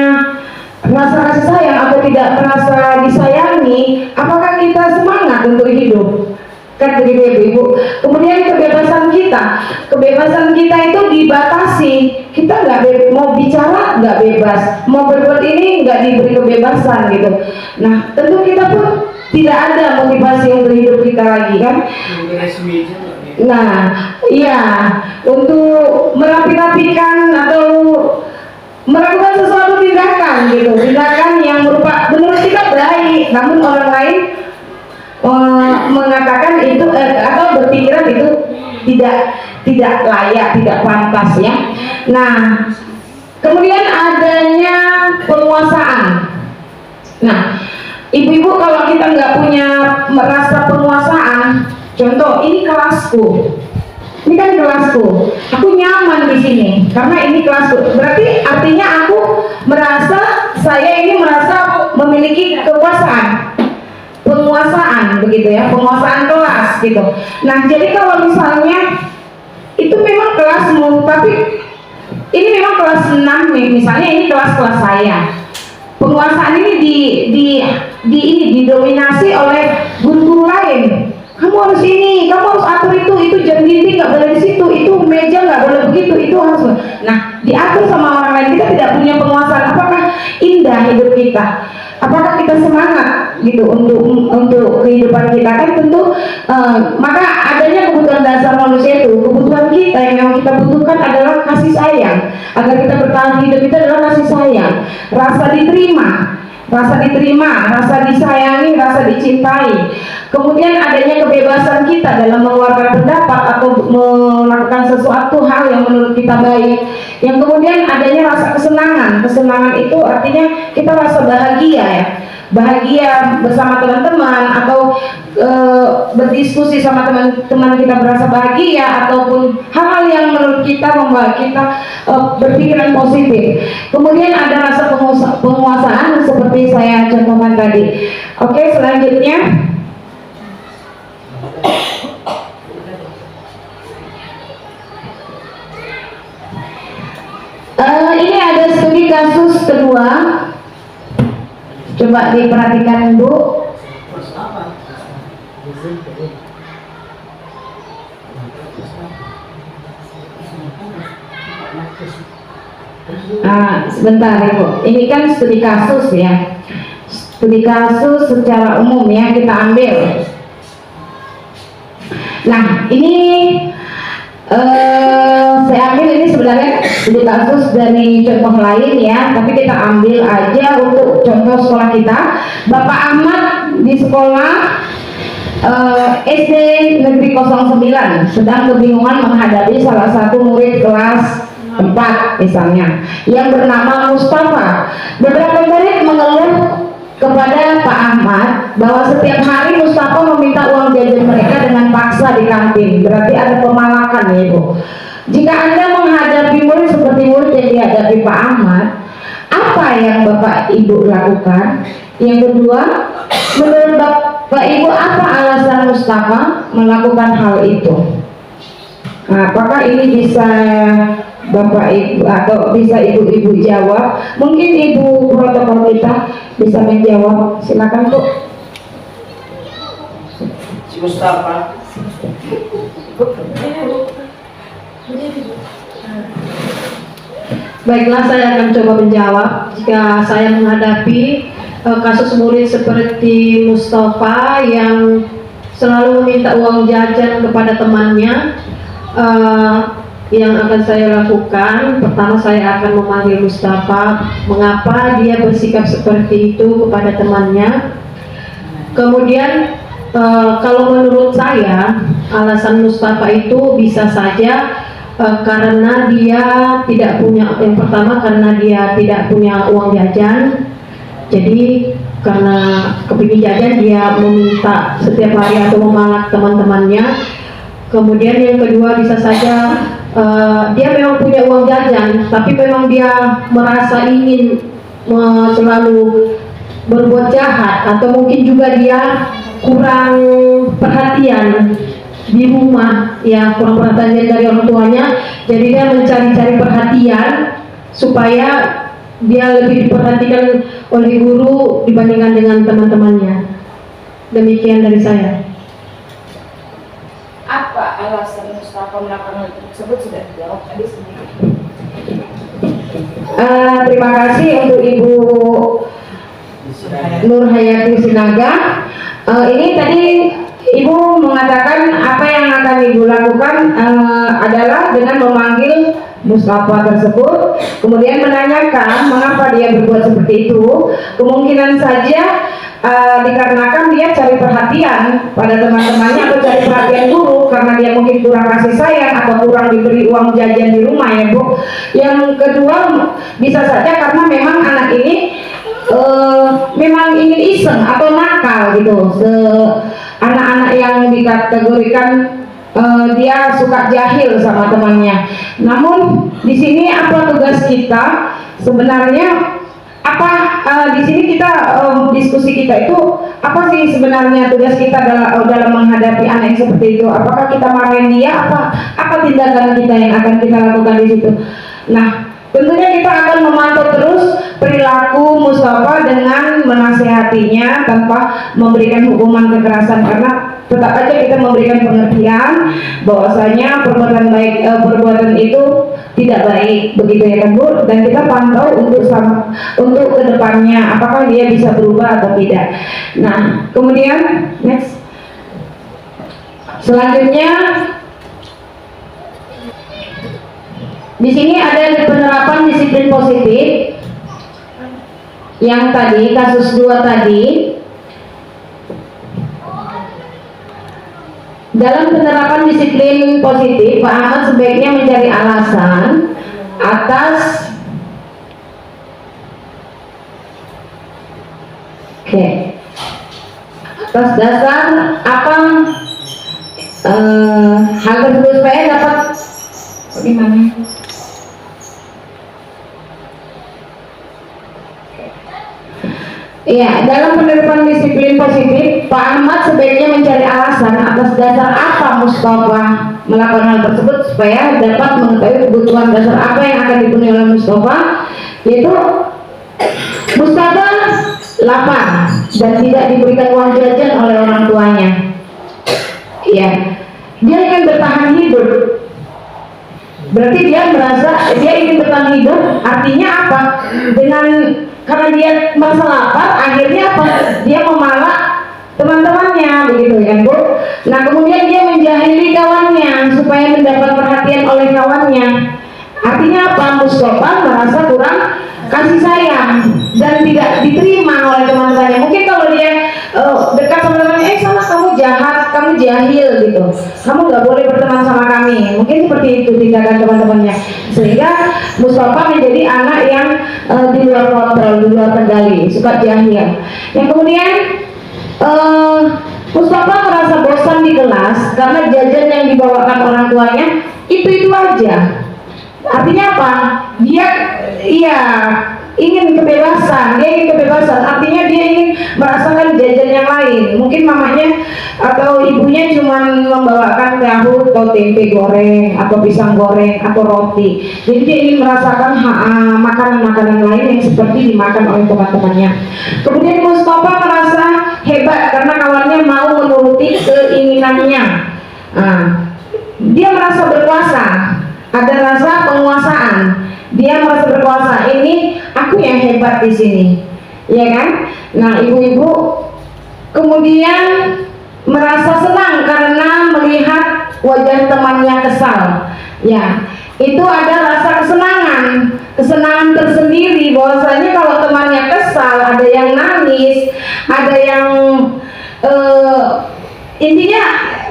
rasa kasih sayang atau tidak merasa disayangi, apakah kita semangat untuk hidup? Kan begitu ya Ibu. Kemudian kebebasan kita itu dibatasi. Kita nggak mau bicara nggak bebas, mau berbuat ini nggak diberi kebebasan gitu. Nah, tentu kita pun tidak ada motivasi untuk hidup kita lagi kan. Nah, iya, untuk merapi-rapikan atau melakukan sesuatu tindakan gitu, tindakan yang menurut kita baik, namun orang lain mengatakan itu atau berpikiran itu tidak layak, tidak pantas ya. Nah, kemudian adanya penguasaan. Nah, ibu-ibu kalau kita nggak punya merasa penguasaan, contoh ini kelasku, ini kan kelasku, aku nyaman di sini karena ini kelasku. Berarti artinya aku saya ini merasa memiliki kekuasaan, penguasaan begitu ya, penguasaan kelas gitu. Nah, jadi kalau misalnya itu memang kelasmu, tapi ini memang kelas 6 nih, misalnya ini kelas saya. Penguasaan ini didominasi oleh guru-guru lain. Kamu harus ini, kamu harus atur itu jam dinding nggak boleh di situ, itu meja nggak boleh begitu, itu harus. Nah, diatur sama orang lain, kita tidak punya penguasaan. Apakah indah hidup kita? Apakah kita semangat gitu untuk kehidupan kita? Kan tentu maka adanya kebutuhan dasar manusia itu, kebutuhan kita yang kita butuhkan adalah kasih sayang. Agar kita bertahan hidup itu adalah kasih sayang, rasa diterima, rasa disayangi, rasa dicintai. Kemudian adanya kebebasan kita dalam mengeluarkan pendapat atau melakukan sesuatu hal yang menurut kita baik. Yang kemudian adanya rasa kesenangan. Kesenangan itu artinya kita rasa bahagia ya. Bahagia bersama teman-teman atau berdiskusi sama teman-teman kita berasa bahagia, ataupun hal-hal yang menurut kita membuat kita berpikiran positif. Kemudian ada rasa penguasaan seperti saya contohkan tadi. Oke, selanjutnya ini ada studi kasus kedua. Coba diperhatikan Bu. Sebentar Ibu. Ini kan studi kasus ya. Studi kasus secara umum ya kita ambil. Nah, ini saya ambil ini sebenarnya studi kasus dari contoh lain ya, tapi kita ambil aja untuk contoh sekolah kita. Bapak Ahmad di sekolah SD Negeri 09 sedang kebingungan menghadapi salah satu murid kelas 4 misalnya, yang bernama Mustafa. Beberapa murid mengeluh kepada Pak Ahmad bahwa setiap hari Mustafa meminta uang jajan mereka dengan paksa di kantin. Berarti ada pemalakan ya Ibu. Jika Anda menghadapi murid seperti murid yang dihadapi Pak Ahmad, apa yang Bapak Ibu lakukan? Yang kedua, menurut Bapak Ibu apa alasan Mustafa melakukan hal itu? Nah, apakah ini bisa Bapak Ibu atau bisa Ibu-Ibu jawab? Mungkin Ibu protokol kita bisa menjawab. Silakan Bu. Si Mustafa. Baiklah, saya akan coba menjawab. Jika saya menghadapi kasus murid seperti Mustafa yang selalu meminta uang jajan kepada temannya, yang akan saya lakukan, pertama saya akan memanggil Mustafa, mengapa dia bersikap seperti itu kepada temannya. Kemudian kalau menurut saya alasan Mustafa itu bisa saja karena dia tidak punya, yang pertama karena dia tidak punya uang jajan. Jadi karena kepingin jajan dia meminta setiap hari atau memalak teman-temannya. Kemudian yang kedua bisa saja dia memang punya uang jajan, tapi memang dia merasa ingin selalu berbuat jahat, atau mungkin juga dia kurang perhatian di rumah, ya kurang perhatian dari orang tuanya. Jadi dia mencari-cari perhatian supaya dia lebih diperhatikan oleh guru dibandingkan dengan teman-temannya. Demikian dari saya. Apa alasan Mustafa melakukan hal tersebut sudah dijawab tadi sendiri. Terima kasih untuk Ibu Nur Hayati Sinaga. Ini tadi Ibu mengatakan apa yang akan Ibu lakukan adalah dengan memanggil Mustafa tersebut, kemudian menanyakan mengapa dia berbuat seperti itu. Kemungkinan saja dikarenakan dia cari perhatian pada teman-temannya atau cari perhatian guru karena dia mungkin kurang kasih sayang atau kurang diberi uang jajan di rumah ya Bu. Yang kedua bisa saja karena memang anak ini memang ingin iseng atau nakal gitu. Anak-anak yang dikategorikan dia suka jahil sama temannya. Namun di sini apa tugas kita sebenarnya? Apa di sini kita diskusi kita itu apa sih sebenarnya tugas kita dalam menghadapi anak yang seperti itu? Apakah kita marahin dia? Apa tindakan kita yang akan kita lakukan di situ? Nah, tentunya kita akan memantau terus perilaku Mustafa dengan menasihatinya tanpa memberikan hukuman kekerasan, karena tetap aja kita memberikan pengertian bahwasanya perbuatan itu tidak baik, begitu ya kan Bu, dan kita pantau untuk kedepannya apakah dia bisa berubah atau tidak. Nah, kemudian next, selanjutnya di sini ada penerapan disiplin positif yang tadi kasus 2 tadi. Dalam penerapan disiplin positif, Pak Ahmad sebaiknya mencari alasan atas atas dasar apa hal tersebut supaya dapat bagaimana? Ya, dalam penerapan disiplin positif, Pak Ahmad sebaiknya mencari alasan atas dasar apa Mustafa melakukan hal tersebut supaya dapat mengetahui kebutuhan dasar apa yang akan dipenuhi oleh Mustafa, yaitu Mustafa lapar dan tidak diberikan uang jajan oleh orang tuanya. Ya, dia ingin bertahan hidup. Berarti dia merasa dia ingin bertahan hidup, artinya apa? Karena dia merasa lapar, akhirnya apa? Dia memalak teman-temannya, begitu ya Bu. Nah, kemudian dia menjahili kawannya supaya mendapat perhatian oleh kawannya. Artinya apa? Mustafa merasa kurang kasih sayang dan tidak diterima oleh teman-temannya. Mungkin kalau dia dekat sama temannya, salah kamu jahat, kamu jahil gitu, kamu nggak boleh berteman sama kami, mungkin seperti itu tindakan teman-temannya, sehingga Mustafa menjadi anak yang di luar kontrol, di luar kendali, suka jahil. Yang kemudian Mustafa merasa bosan di kelas karena jajan yang dibawakan orang tuanya itu aja. Artinya apa? Dia ingin kebebasan, artinya dia ingin merasakan jajan yang lain. Mungkin mamanya atau ibunya cuma membawakan tahu atau tempe goreng atau pisang goreng atau roti, jadi dia ingin merasakan makanan-makanan lain yang seperti dimakan oleh teman-temannya. Kemudian Mustafa merasa hebat karena kawannya mau menuruti keinginannya. Dia merasa berkuasa, ada rasa penguasaan. Dia merasa berkuasa, ini aku yang hebat di sini, ya kan? Nah, ibu-ibu kemudian merasa senang karena melihat wajah temannya kesal. Ya, itu ada rasa kesenangan tersendiri bahwasanya kalau temannya kesal, ada yang nangis, ada yang intinya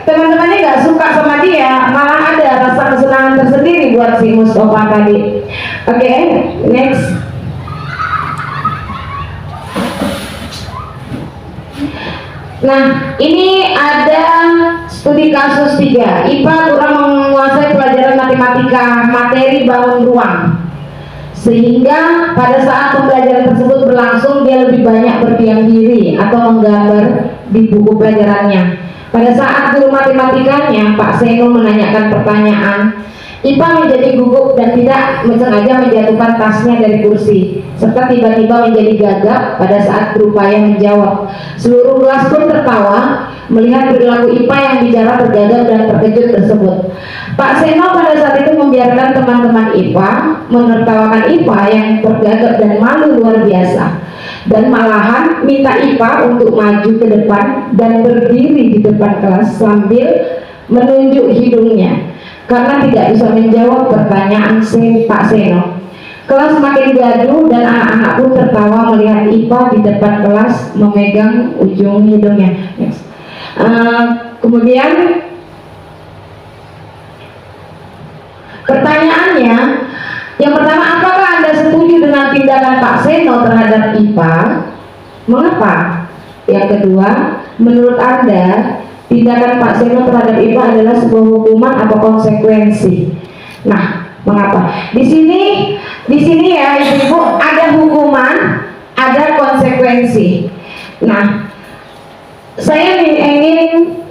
teman-temannya nggak suka sama dia, malah ada rasa kesenangan tersendiri buat si Mustafa tadi. Oke, next. Nah, ini ada studi kasus 3. IPA kurang menguasai pelajaran matematika, materi bangun ruang, sehingga pada saat pembelajaran tersebut berlangsung dia lebih banyak berdiam diri atau menggambar di buku pelajarannya. Pada saat guru matematikanya, Pak Seno, menanyakan pertanyaan, IPA menjadi gugup dan tidak sengaja menjatuhkan tasnya dari kursi, serta tiba-tiba menjadi gagap pada saat berupaya menjawab. Seluruh kelas pun tertawa melihat perilaku IPA yang bicara tergagap dan terkejut tersebut. Pak Seno pada saat itu membiarkan teman-teman IPA menertawakan IPA yang tergagap dan malu luar biasa, dan malahan minta IPA untuk maju ke depan dan berdiri di depan kelas sambil menunjuk hidungnya karena tidak bisa menjawab pertanyaan Pak Seno. Kelas makin gaduh dan anak-anak pun tertawa melihat IPA di depan kelas memegang ujung hidungnya. Kemudian pertanyaannya, yang pertama, apakah Anda setuju dengan tindakan Pak Seno terhadap IPA? Mengapa? Yang kedua, menurut Anda tindakan Pak Seno terhadap IPA adalah sebuah hukuman atau konsekuensi? Nah, mengapa? Di sini ya ibu-ibu, ada hukuman, ada konsekuensi. Nah, saya ingin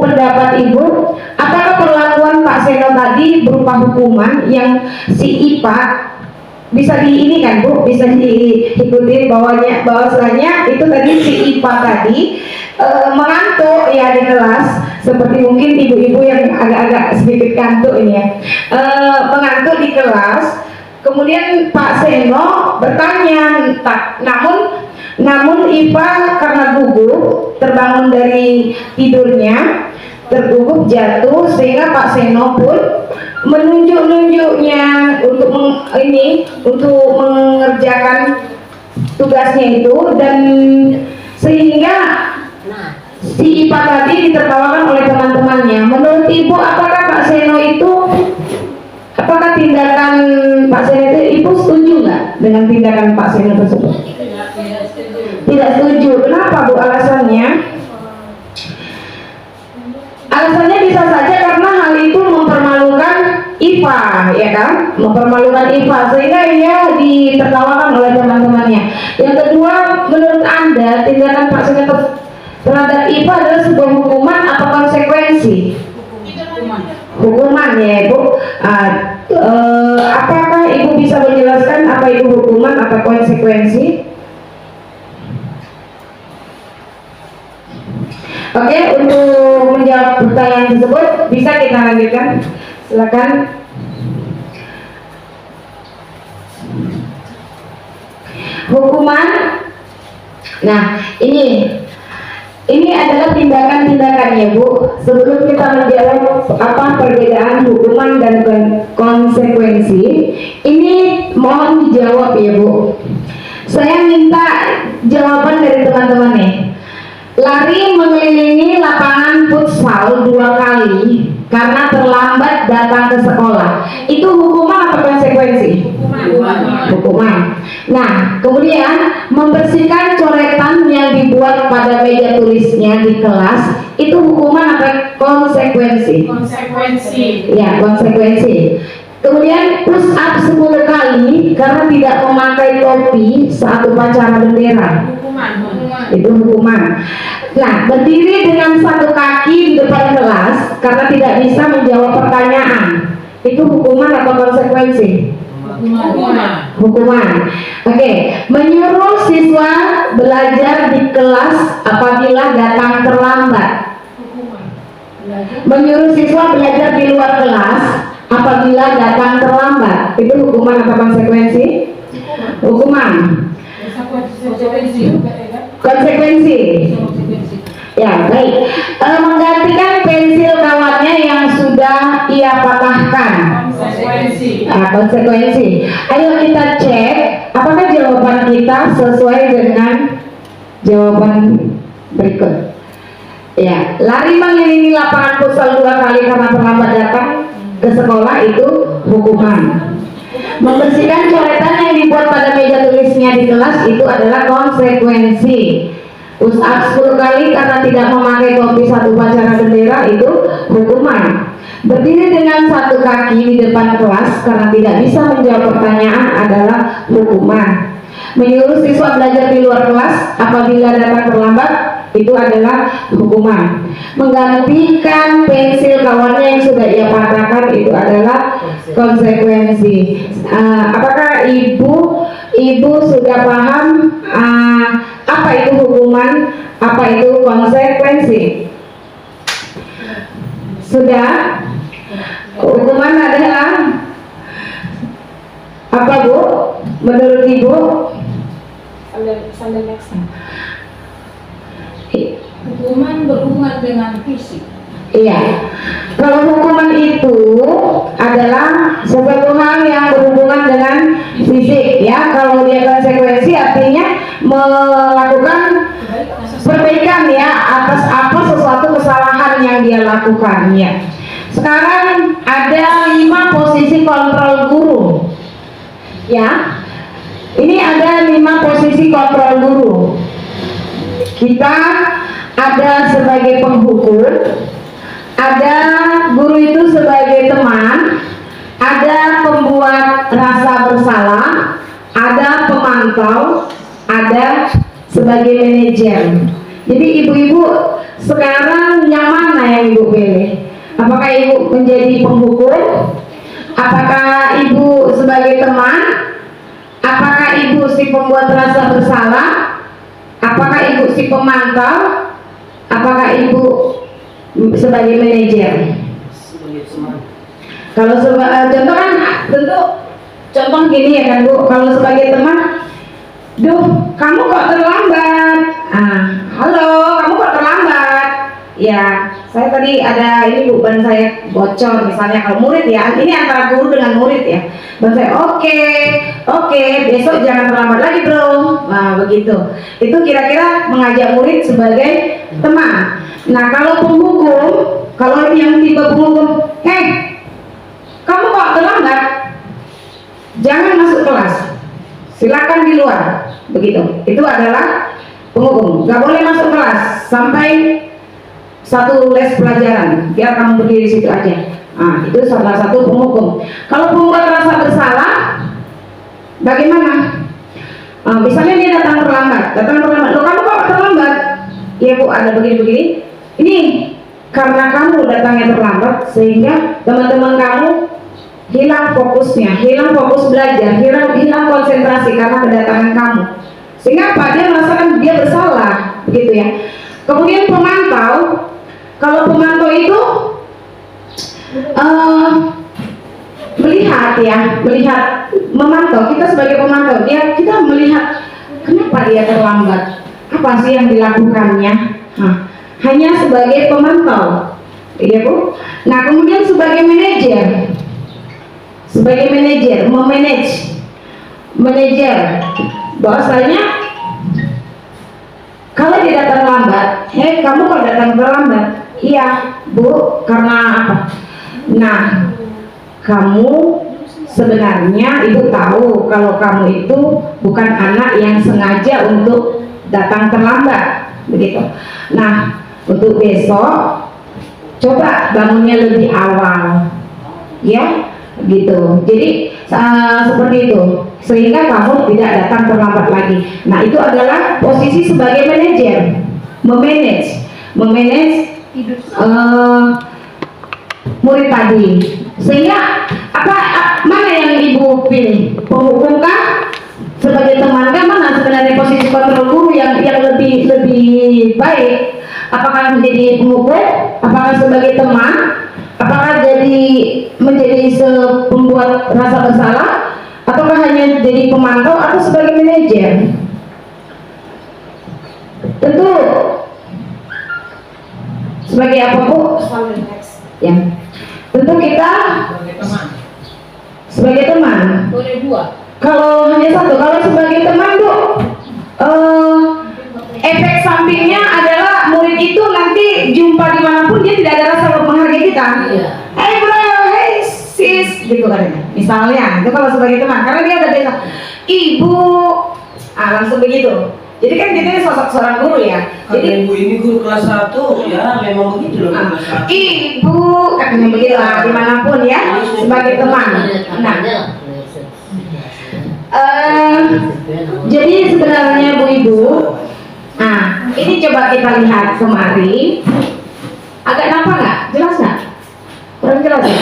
pendapat ibu, apakah perlakuan Pak Seno tadi berupa hukuman yang si IPA bisa diinikan Bu, bisa diikuti bahwasanya itu tadi si IPA tadi mengantuk ya di kelas, seperti mungkin ibu-ibu yang agak-agak sedikit kantuk ini ya, mengantuk di kelas. Kemudian Pak Seno bertanya, namun IPA karena gugup terbangun dari tidurnya, tergugup jatuh, sehingga Pak Seno pun menunjuk-nunjuknya untuk mengerjakan tugasnya itu, dan sehingga si IPA tadi ditertawakan oleh teman-temannya. Menurut ibu, apakah Pak Seno itu, apakah tindakan Pak Seno itu, ibu setuju nggak dengan tindakan Pak Seno tersebut? Tidak setuju. Kenapa Bu alasannya? Alasannya bisa saja karena hal itu mempermalukan IPA, ya kan? Mempermalukan IPA, sehingga ia ditertawakan oleh teman-temannya. Yang kedua, menurut Anda tindakan Pak Seno terhadap IPA adalah sebuah hukuman atau konsekuensi? Hukuman ya Ibu. Apakah Ibu bisa menjelaskan apa itu hukuman atau konsekuensi? Oke, untuk menjawab pertanyaan tersebut bisa kita lanjutkan. Silakan. Hukuman. Nah, ini adalah tindakan-tindakannya Bu. Sebelum kita menjawab apa perbedaan hukuman dan konsekuensi, ini mohon dijawab ya Bu. Saya minta jawaban dari teman-teman nih. lari mengelilingi lapangan futsal 2 kali karena terlambat datang ke sekolah. Itu hukuman atau konsekuensi? Hukuman. Nah, kemudian membersihkan coretan yang dibuat pada meja tulisnya di kelas, itu hukuman atau konsekuensi? Konsekuensi. Ya, konsekuensi. Kemudian push up 10 kali karena tidak memakai topi saat upacara bendera. Itu hukuman. Nah, berdiri dengan satu kaki di depan kelas karena tidak bisa menjawab pertanyaan. Itu hukuman atau konsekuensi? Hukuman. Oke, menyuruh siswa belajar di kelas apabila datang terlambat. Menyuruh siswa belajar di luar kelas apabila datang terlambat. Itu hukuman atau konsekuensi? Hukuman. Konsekuensi. Ya, baik. Menggantikan pensil kawannya yang sudah ia patahkan. Konsekuensi. Ayo kita cek apakah jawaban kita sesuai dengan jawaban berikut. Ya, lari mengelilingi lapangan futsal 2 kali karena terlambat datang ke sekolah itu hukuman. Membersihkan coretan yang dibuat pada meja tulisnya di kelas itu adalah konsekuensi. Push up 10 kali karena tidak memakai topi saat upacara bendera itu hukuman. Berdiri dengan satu kaki di depan kelas karena tidak bisa menjawab pertanyaan adalah hukuman. Menyuruh siswa belajar di luar kelas apabila datang terlambat itu adalah hukuman. Menggantikan pensil kawannya yang sudah ia patahkan itu adalah konsekuensi. Apakah ibu sudah paham apa itu hukuman, apa itu konsekuensi? Sudah? Hukuman adalah apa, Bu? Menurut Ibu? Hukuman berhubungan dengan fisik. Iya. Kalau hukuman itu adalah sesuatu hal yang berhubungan dengan fisik, ya. Kalau dia konsekuensi artinya melakukan perbaikan, ya, atas apa sesuatu kesalahan yang dia lakukan, ya. Sekarang ada 5 posisi kontrol guru, ya. Ini ada 5 posisi kontrol guru. Kita ada sebagai penghukum, ada guru itu sebagai teman, ada pembuat rasa bersalah, ada pemantau, ada sebagai manajer. Jadi ibu-ibu sekarang yang mana yang ibu pilih? Apakah ibu menjadi penghukum? Apakah ibu sebagai teman? Apakah ibu si pembuat rasa bersalah? Apakah ibu si pemantau? Apakah ibu sebagai manajer? Kalau contoh kan tentu contoh gini ya kan Bu, kalau sebagai teman, duh kamu kok terlambat, halo kamu kok terlambat, ya saya tadi ada ini Bu, ban saya bocor misalnya. Kalau murid ya, ini antara guru dengan murid ya, ban saya oke, besok jangan terlambat lagi bro. Nah begitu, itu kira-kira mengajak murid sebagai teman. Nah kalau penghukum, kalau yang tipe penghukum, kamu kok terlambat, jangan masuk kelas, silakan di luar, begitu. Itu adalah penghukum, nggak boleh masuk kelas sampai satu les pelajaran, biar kamu berdiri di situ aja. Nah, itu salah satu penghukum. Kalau pembuat rasa bersalah, bagaimana? Misalnya dia datang terlambat, loh kamu kok terlambat? Iya Bu, ada begini-begini. Ini karena kamu datangnya terlambat sehingga teman-teman kamu hilang fokusnya, hilang fokus belajar, hilang konsentrasi karena kedatangan kamu. Sehingga apa? Dia merasakan dia bersalah, begitu ya. Kemudian pemantau, kalau pemantau itu melihat, memantau. Kita sebagai pemantau, kita melihat kenapa dia terlambat, apa sih yang dilakukannya. Hanya sebagai pemantau, iya Bu. Nah kemudian sebagai manajer, manajer bahwasanya kalau dia datang terlambat. Hei, kamu kok datang terlambat? Iya, Bu, karena apa? Nah, kamu sebenarnya ibu tahu kalau kamu itu bukan anak yang sengaja untuk datang terlambat, begitu. Nah, untuk besok coba bangunnya lebih awal, ya, gitu. Jadi seperti itu, sehingga kamu tidak datang terlambat lagi. Nah, itu adalah posisi sebagai manajer, memanage murid tadi. Sehingga mana yang ibu pilih? Penghukum kah? Sebagai teman kah? Mana sebenarnya posisi kontrol guru yang lebih baik? Apakah menjadi penghukum? Apakah sebagai teman? Apakah menjadi pembuat rasa bersalah? Ataukah hanya jadi pemantau atau sebagai manajer? Tentu sebagai apa, Bu? Ya, tentu kita sebagai teman. Boleh dua. Kalau hanya satu, kalau sebagai teman, Bu, efek sampingnya adalah murid itu nanti jumpa dimanapun dia tidak ada rasa menghargai kita. Iya. Hey bro, hey sis, gitu kan. Misalnya, itu kalau sebagai teman, karena dia udah biasa, ibu, langsung begitu. Jadi kan kita ini sosok seorang guru ya. Jadi ibu ini guru kelas 1, ya memang begitu loh kelas 1. ibu, katanya begitu lah, dimanapun ya, sebagai teman. Nah, jadi sebenarnya Bu Ibu, ini coba kita lihat kemari. Agak nampak nggak? Jelas nggak? Kurang jelas ya?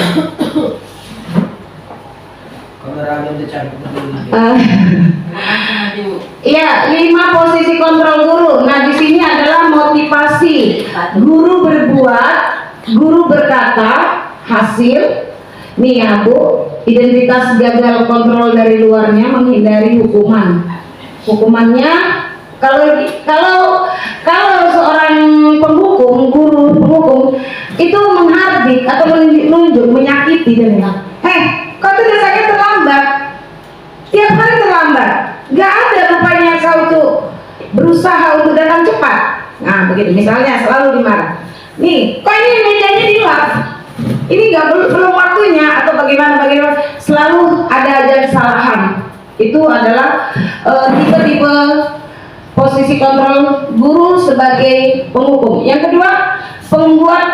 Kamera udah cari Iya, 5 posisi kontrol guru. Nah, di sini adalah motivasi. Guru berbuat, guru berkata, hasil. Nih ya Bu, identitas gagal kontrol dari luarnya, menghindari hukuman. Hukumannya, kalau seorang penghukum, guru penghukum itu menghardik atau menunjuk, menyakiti dan bilang, kau tuh dasarnya terlambat, tiap hari terlambat, nggak ada rupanya kau tuh berusaha untuk datang cepat. Nah begitu, misalnya selalu dimarah. Nih, kok ini mejanya di luar? Ini belum waktunya atau bagaimana? Selalu ada aja kesalahan. Itu adalah tipe-tipe posisi kontrol guru sebagai penghukum. Yang kedua, pembuat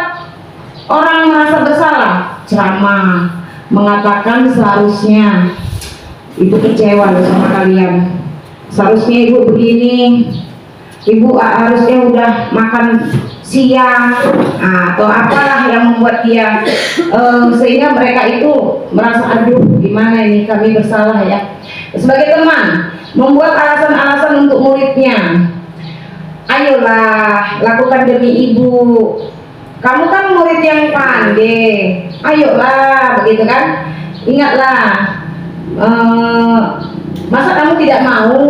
orang merasa bersalah, ceramah, mengatakan seharusnya ibu kecewa loh sama kalian. Seharusnya ibu begini, ibu harusnya udah makan siang, atau apalah yang membuat dia sehingga mereka itu merasa aduh gimana ini kami bersalah ya. Sebagai teman, membuat alasan-alasan untuk muridnya. Ayolah, lakukan demi ibu. Kamu kan murid yang pandai. Ayolah, begitu kan? Ingatlah, masa kamu tidak mau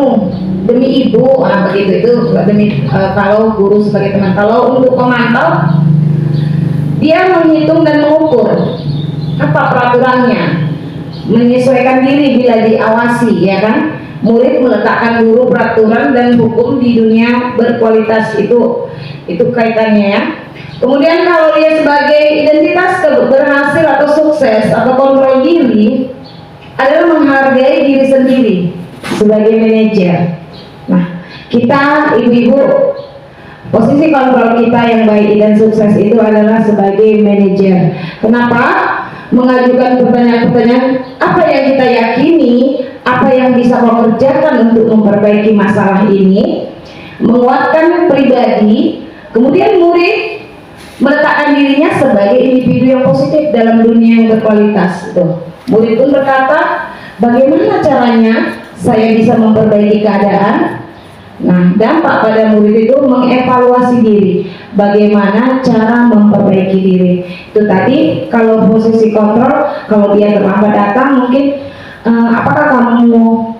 demi ibu? Begitu itu demi kalau guru sebagai teman. Kalau untuk pemantau, dia menghitung dan mengukur apa peraturannya, menyesuaikan diri bila diawasi, ya kan? Murid meletakkan guru peraturan dan hukum di dunia berkualitas, itu kaitannya ya. Kemudian kalau dia sebagai identitas berhasil atau sukses atau kontrol diri adalah menghargai diri sendiri sebagai manajer. Nah, kita ibu-ibu, posisi kontrol kita yang baik dan sukses itu adalah sebagai manajer. Kenapa? Mengajukan pertanyaan-pertanyaan apa yang kita yakini, apa yang bisa kau kerjakan untuk memperbaiki masalah ini, menguatkan pribadi. Kemudian murid meletakkan dirinya sebagai individu yang positif dalam dunia yang berkualitas. Murid pun berkata, bagaimana caranya saya bisa memperbaiki keadaan? Nah, dampak pada murid itu mengevaluasi diri, bagaimana cara memperbaiki diri. Itu tadi kalau posisi kontrol, kalau dia terlambat datang mungkin apakah kamu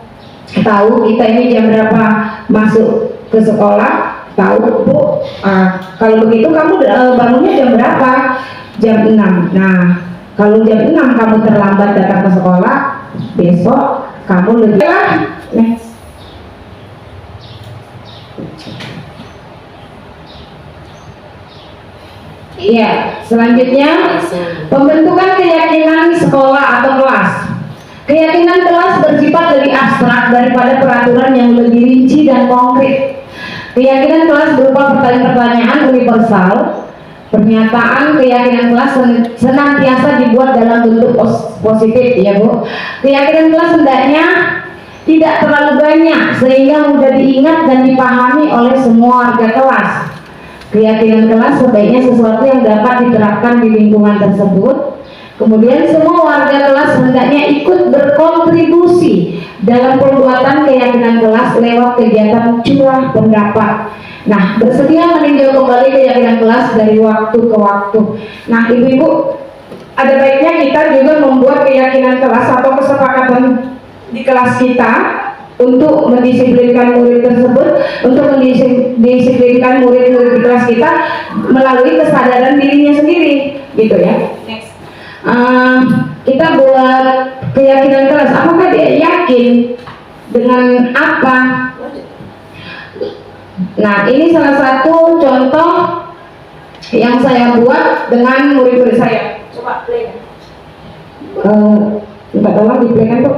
tahu kita ini jam berapa masuk ke sekolah? Tahu Bu, kalau begitu kamu bangunnya jam berapa? Jam 6. Nah, kalau jam 6 kamu terlambat datang ke sekolah, besok kamu lebih. Iya, selanjutnya pembentukan keyakinan sekolah atau kelas. Keyakinan kelas bersifat lebih abstrak daripada peraturan yang lebih rinci dan konkret. Keyakinan kelas berupa pertanyaan-pertanyaan universal. Pernyataan keyakinan kelas senantiasa dibuat dalam bentuk positif, ya Bu. Keyakinan kelas hendaknya tidak terlalu banyak sehingga mudah diingat dan dipahami oleh semua warga kelas. Keyakinan kelas sebaiknya sesuatu yang dapat diterapkan di lingkungan tersebut. Kemudian semua warga kelas hendaknya ikut berkontribusi dalam pembuatan keyakinan kelas lewat kegiatan curah pendapat. Nah, bersedia meninjau kembali keyakinan kelas dari waktu ke waktu. Nah, Ibu-ibu, ada baiknya kita juga membuat keyakinan kelas atau kesepakatan di kelas kita untuk mendisiplinkan murid tersebut, untuk mendisiplinkan murid-murid di kelas kita melalui kesadaran dirinya sendiri, gitu ya. Kita buat keyakinan kelas, apakah dia yakin dengan apa? Nah, ini salah satu contoh yang saya buat dengan murid-murid saya. Coba play. Minta tolong di play kan tuh.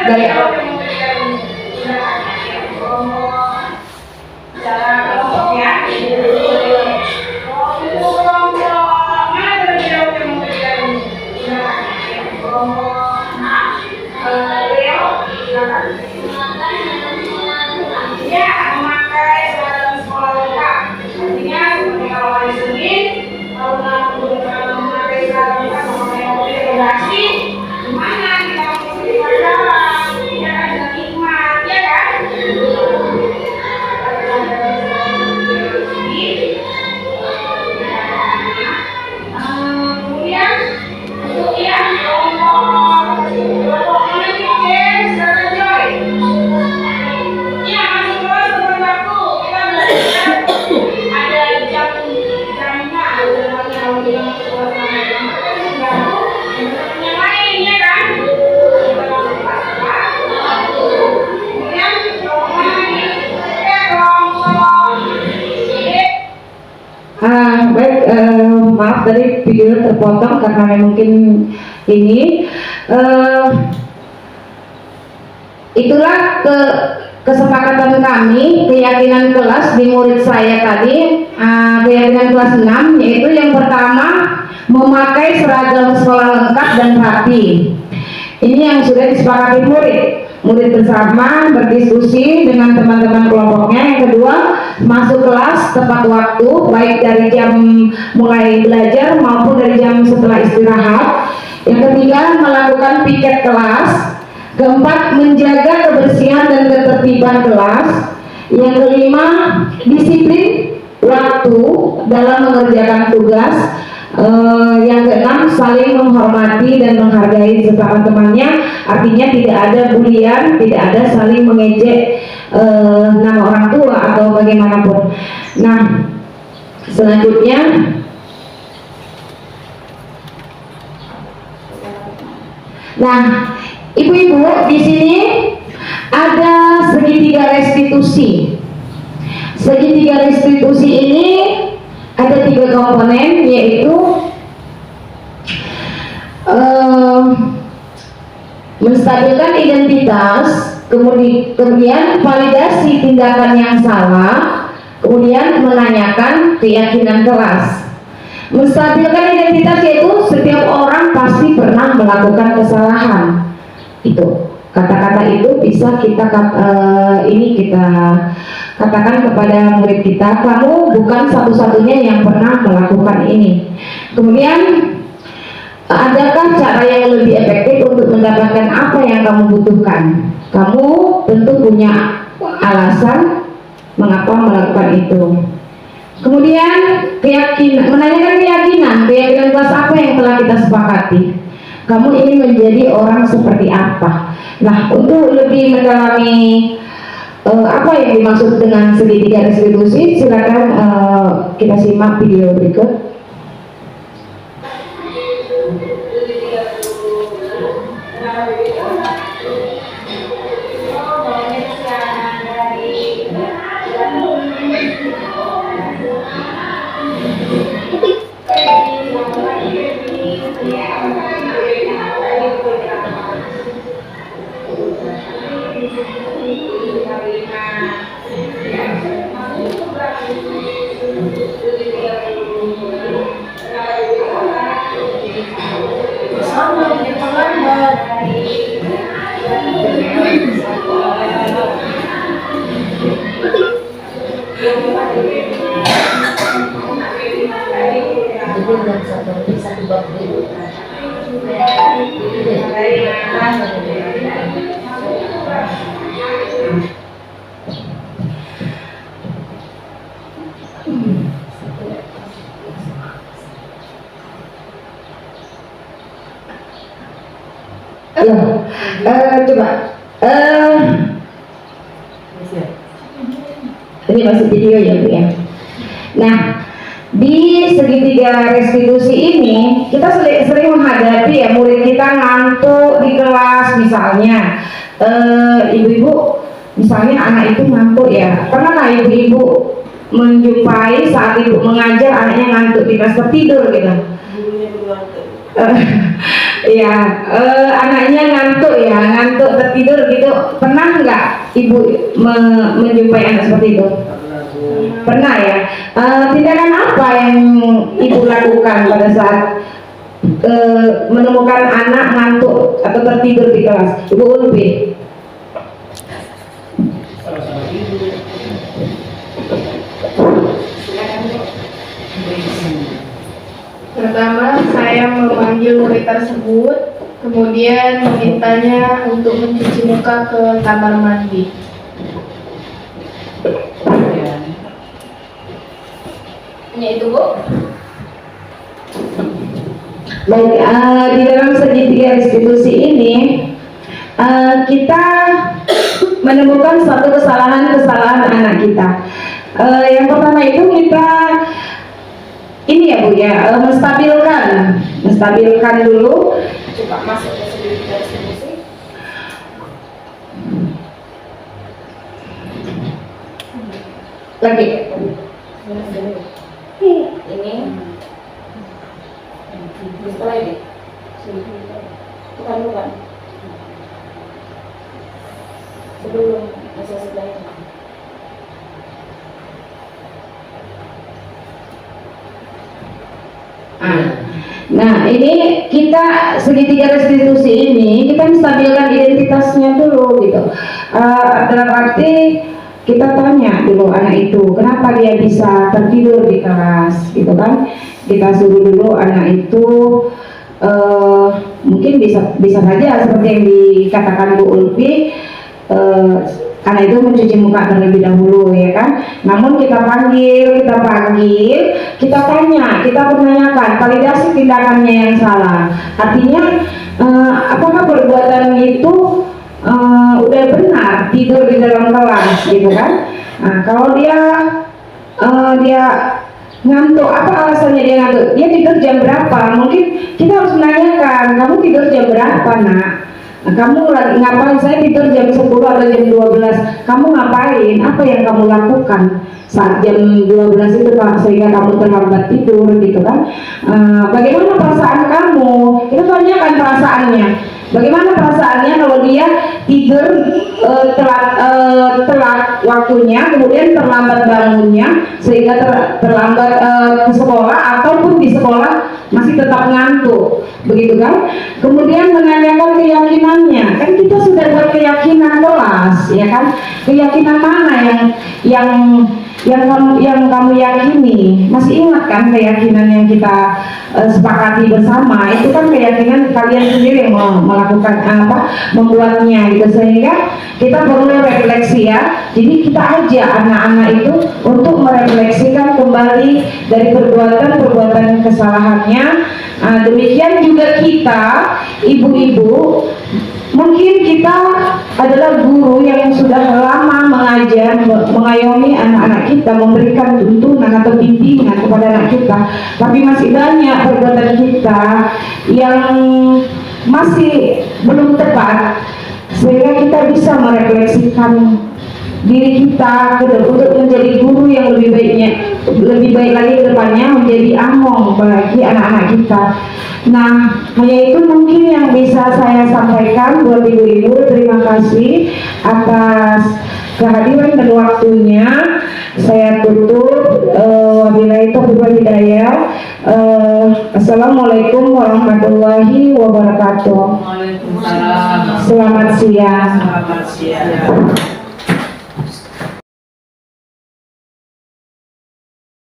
Dari awal. Maaf tadi video terpotong karena mungkin ini itulah kesepakatan kami, keyakinan kelas di murid saya tadi, keyakinan kelas 6, yaitu yang pertama memakai seragam sekolah lengkap dan rapi. Ini yang sudah disepakati murid bersama berdiskusi dengan teman-teman kelompoknya. Yang kedua, masuk kelas tepat waktu, baik dari jam mulai belajar maupun dari jam setelah istirahat. Yang ketiga, melakukan piket kelas. Keempat, menjaga kebersihan dan ketertiban kelas. Yang kelima, disiplin waktu dalam mengerjakan tugas. Yang keenam, saling menghormati dan menghargai sesama temannya. Artinya tidak ada bulian, tidak ada saling mengejek nama orang tua atau bagaimanapun. Nah, selanjutnya ibu-ibu, di sini ada segitiga restitusi. Segitiga restitusi ini ada 3 komponen, yaitu menstabilkan identitas, kemudian validasi tindakan yang salah, kemudian menanyakan keyakinan kelas. Menstabilkan identitas yaitu setiap orang pasti pernah melakukan kesalahan. Itu kata-kata itu bisa kita katakan kepada murid kita, kamu bukan satu-satunya yang pernah melakukan ini. Kemudian, adakah cara yang lebih efektif untuk mendapatkan apa yang kamu butuhkan? Kamu tentu punya alasan mengapa melakukan itu. Kemudian, menanyakan keyakinan kelas apa yang telah kita sepakati. Kamu ingin menjadi orang seperti apa? Nah, untuk lebih mendalami apa yang dimaksud dengan segitiga restitusi, silakan kita simak video berikut. Sama dia terlambat. Coba ini masih video ya Bu ya. Nah, di segitiga restitusi ini kita sering menghadapi ya murid kita ngantuk di kelas misalnya. Ibu-ibu misalnya anak itu ngantuk ya, pernah nggak ibu-ibu menjumpai saat ibu mengajar anaknya ngantuk di kelas tertidur gitu? Ya, anaknya ngantuk tertidur gitu. Pernah nggak ibu menjumpai anak seperti itu? Pernah ya. Tindakan apa yang ibu lakukan pada saat menemukan anak ngantuk atau tertidur di kelas? Ibu Ulfi. Pertama, saya memanggil murid tersebut, kemudian memintanya untuk mencuci muka ke kamar mandi. Hanya itu Bu. Baik, di dalam segitiga restitusi ini kita menemukan suatu kesalahan anak kita. Yang pertama itu kita ini ya Bu ya, menstabilkan dulu. Coba masuk ke segitiga restitusi. Lagi. Ini. Setelah ini. Bukan. Sebelum masa sebelah ini. Nah, ini kita segitiga restitusi ini kita menstabilkan identitasnya dulu gitu. Dalam arti kita tanya dulu anak itu kenapa dia bisa tertidur di kelas gitu kan. Kita suruh dulu anak itu mungkin bisa saja seperti yang dikatakan Bu Ulfi, anak itu mencuci muka terlebih dahulu ya kan. Namun kita panggil, kita tanya, kita menanyakan validasi tindakannya yang salah. Artinya apakah perbuatan itu udah benar tidur di dalam kelas gitu kan. Nah, kalau dia ngantuk, apa alasannya dia ngantuk? Dia tidur jam berapa? Mungkin kita harus menanyakan, kamu tidur jam berapa nak? Nah, kamu lagi ngapain? Saya tidur jam 10 atau jam 12. Kamu ngapain? Apa yang kamu lakukan saat jam 12 itu sehingga kamu terlambat tidur gitu kan? Bagaimana perasaan kamu? Kita tanyakan perasaannya. Bagaimana perasaannya kalau dia tidur telat waktunya, kemudian terlambat bangunnya sehingga terlambat ke sekolah ataupun di sekolah masih tetap ngantuk, begitu kan? Kemudian menanyakan keyakinannya, kan kita sudah buat keyakinan kelas, ya kan? Keyakinan mana yang kamu yakini? Masih ingat kan keyakinan yang kita sepakati bersama? Itu kan keyakinan kalian sendiri yang melakukan membuatnya gitu, sehingga kita perlu refleksi ya. Jadi kita ajak anak-anak itu untuk merefleksikan kembali dari perbuatan kesalahannya. Demikian juga kita ibu-ibu, mungkin kita adalah guru yang sudah lama mengajar, mengayomi anak-anak kita, memberikan tuntunan atau bimbingan kepada anak kita, tapi masih banyak perbuatan kita yang masih belum tepat, sehingga kita bisa merefleksikan diri kita untuk menjadi guru yang lebih baik lagi ke depannya, menjadi among bagi anak-anak kita. Nah, hanya itu mungkin yang bisa saya sampaikan buat ibu-ibu. Terima kasih atas kehadiran dan waktunya. Saya tutup. Wabillahi taufiq wal hidayah. Assalamualaikum warahmatullahi wabarakatuh. Waalaikumsalam. Selamat siang. Selamat siang.